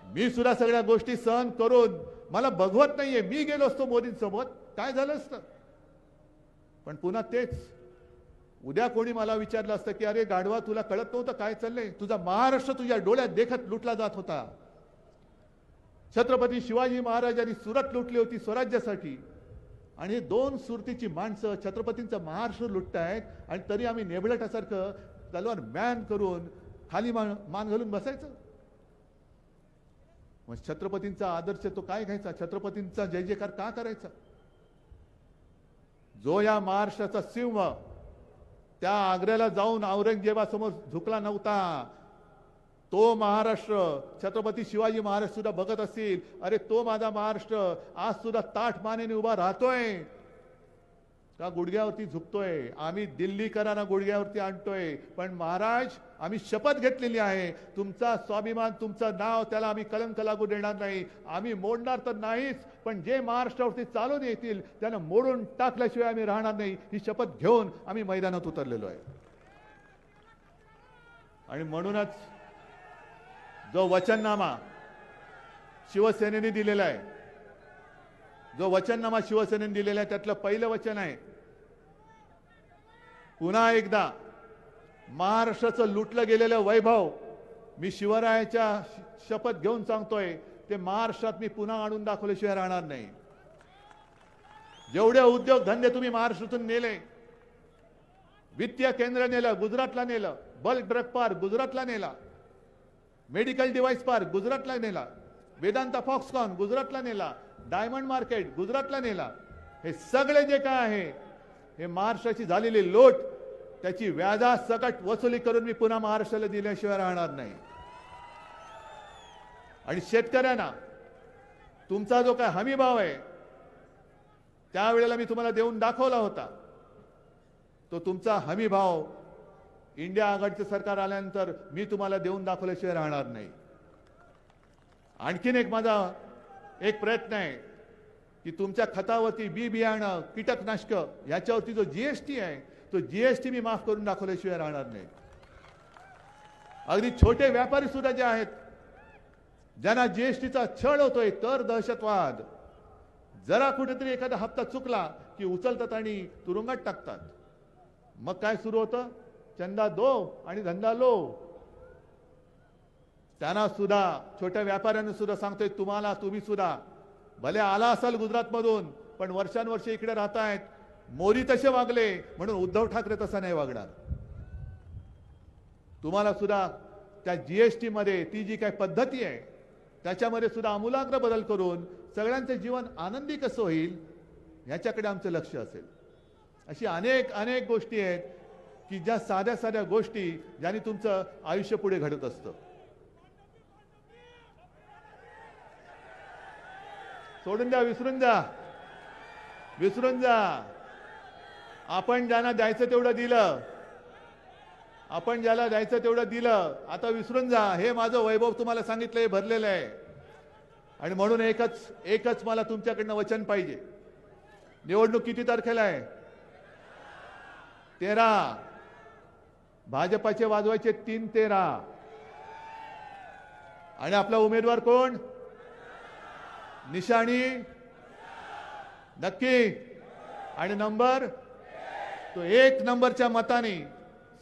मी सुद्धा सगळ्या गोष्टी सहन करून मला बघवत नाहीये. मी गेलो असतो मोदींसोबत काय झालं असतं. पण पुन्हा तेच उद्या कोणी मला विचारलं असतं की अरे गाढवा तुला कळत नव्हतं काय चाललंय? तुझा महाराष्ट्र तुझ्या डोळ्यात देखत लुटला जात होता. छत्रपती शिवाजी महाराजांनी सुरत लुटली होती स्वराज्यासाठी आणि 2 सुरतीची माणसं छत्रपतींचं महाराष्ट्र लुटतायत आणि तरी आम्ही नेबलटासारखं तलवार मॅन करून खाली मान घालून बसायचं. मग छत्रपतींचा आदर्श तो काय घ्यायचा? छत्रपतींचा जय जयकार का करायचा? जो या महाराष्ट्राचा सिंह त्या आग्र्याला जाऊन औरंगजेबासमोर झुकला नव्हता, तो महाराष्ट्र छत्रपती शिवाजी महाराज सुद्धा बघत असतील, अरे तो माझा महाराष्ट्र आज सुद्धा ताठ मानेने उभा राहतोय का गुडघ्यावरती झुकतोय? आम्ही दिल्लीकरांना गुडघ्यावरती आणतोय, पण महाराज आम्ही शपथ घेतलेली आहे, तुमचा स्वाभिमान, तुमचं नाव, त्याला आम्ही कलंक लागू देणार नाही. आम्ही मोडणार तर नाहीच, पण जे महाराष्ट्रावरती चालून येतील त्यांना मोडून टाकल्याशिवाय आम्ही राहणार नाही. ही शपथ घेऊन आम्ही मैदानात उतरलेलो आहे. आणि म्हणूनच जो वचननामा शिवसेनेने दिलेला आहे, जो वचननामा शिवसेनेने दिलेला आहे त्यातलं पहिलं वचन आहे, पुन्हा एकदा महाराष्ट्राचं लुटलं गेलेलं वैभव मी शिवरायाच्या शपथ घेऊन सांगतोय, ते महाराष्ट्रात मी पुन्हा आणून दाखवल्याशिवाय राहणार नाही. जेवढे उद्योग धंदे तुम्ही महाराष्ट्रातून नेले, वित्तीय केंद्र नेलं, गुजरातला नेलं, बल्क ड्रग पार्क गुजरातला नेला, मेडिकल डिव्हाइस पार्क गुजरातला नेला, वेदांता फॉक्सकॉन गुजरातला नेला, डायमंड मार्केट गुजरातला नेला. हे सगळे जे काय आहे हे महाराष्ट्राची झालेली लोट, त्याची व्याजासकट वसुली करून मी पुन्हा महाराष्ट्राला दिल्याशिवाय राहणार नाही. आणि शेतकऱ्यांना तुमचा जो काय हमी भाव आहे त्यावेळेला मी तुम्हाला देऊन दाखवला होता. तो तुमचा हमी भाव इंडिया आघाडीचं सरकार आल्यानंतर मी तुम्हाला देऊन दाखवल्याशिवाय राहणार नाही. आणखीन एक माझा एक प्रयत्न आहे की तुमच्या खतावरती बी बियाणं, कीटकनाशक याच्यावरती जो जीएसटी आहे तो जीएसटी मी माफ करून दाखवल्याशिवाय राहणार नाही. अगदी छोटे व्यापारी सुद्धा जे आहेत ज्यांना जीएसटीचा छळ होतोय, तर दहशतवाद, जरा कुठेतरी एखादा हप्ता चुकला की उचलतात आणि तुरुंगात टाकतात. मग काय सुरू होतं? चंदा दो आणि धंदा लो. त्यांना सुद्धा, छोट्या व्यापाऱ्यांना सुद्धा सांगतोय, तुम्ही सुद्धा भले आला असाल गुजरातमधून, पण वर्षानुवर्ष इकडे राहतायत. मोदी तसे वागले म्हणून उद्धव ठाकरे तसा नाही वागणार. तुम्हाला सुद्धा त्या जीएसटी मध्ये ती जी काही पद्धती आहे त्याच्यामध्ये सुद्धा आमूलाग्र बदल करून सगळ्यांचे जीवन आनंदी कसं होईल याच्याकडे आमचं लक्ष असेल. अशी अनेक अनेक गोष्टी आहेत की ज्या साध्या साध्या गोष्टी ज्यांनी तुमचं आयुष्य पुढे घडत असतं. सोडून द्या, विसरून जा. आपण ज्यांना द्यायचं तेवढं दिलं, आपण ज्याला द्यायचं तेवढं दिलं, आता विसरून जा. हे माझं वैभव तुम्हाला सांगितलंय, भरलेलं आहे. आणि म्हणून एकच मला तुमच्याकडनं वचन पाहिजे. निवडणूक किती तारखेला आहे? 13. भाजपाचे वाजवायचे 3-13. आणि आपला उमेदवार कोण? निशाणी नक्की. आणि नंबर तो 1 नंबरच्या मताने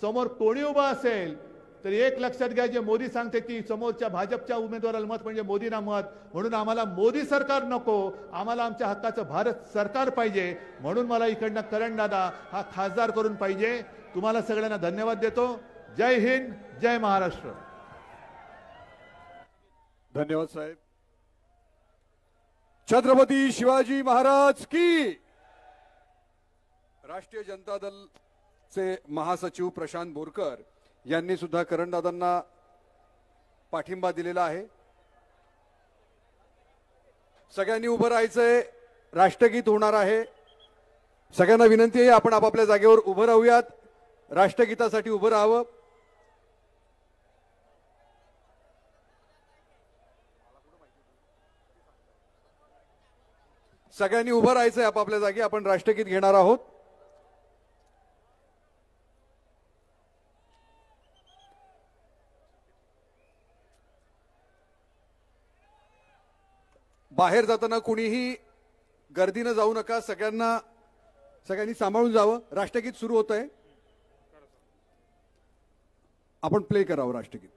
समोर कोणी उभा असेल तर एक लक्षात घ्या, जे मोदी सांगते की समोरच्या भाजपच्या उमेदवाराला मत म्हणजे मोदींना मत. म्हणून आम्हाला मोदी सरकार नको, आम्हाला आमच्या हक्काचं भारत सरकार पाहिजे. म्हणून मला इकडनं करण दादा हा खासदार करून पाहिजे. तुम्हाला सगळ्यांना धन्यवाद देतो. जय हिंद, जय महाराष्ट्र. धन्यवाद साहेब. छत्रपती शिवाजी महाराज की. राष्ट्रीय जनता दलचे महासचिव प्रशांत बोरकर यांनी सुद्धा करणदादांना पाठिंबा दिलेला आहे. सगळ्यांनी उभं राहायचंय. राष्ट्रगीत होणार आहे. सगळ्यांना विनंती आहे आपण आपापल्या जागेवर उभं राहूयात. राष्ट्रगीतासाठी उभं राहावं. सगळ्यांनी उभं राहायचंय आपापल्या जागी. आपण राष्ट्रगीत घेणार आहोत. बाहेर जाताना कुणीही गर्दीनं जाऊ नका. सगळ्यांनी सांभाळून जावं. राष्ट्रगीत सुरू होत आहे. आपण प्ले करावं राष्ट्रगीत.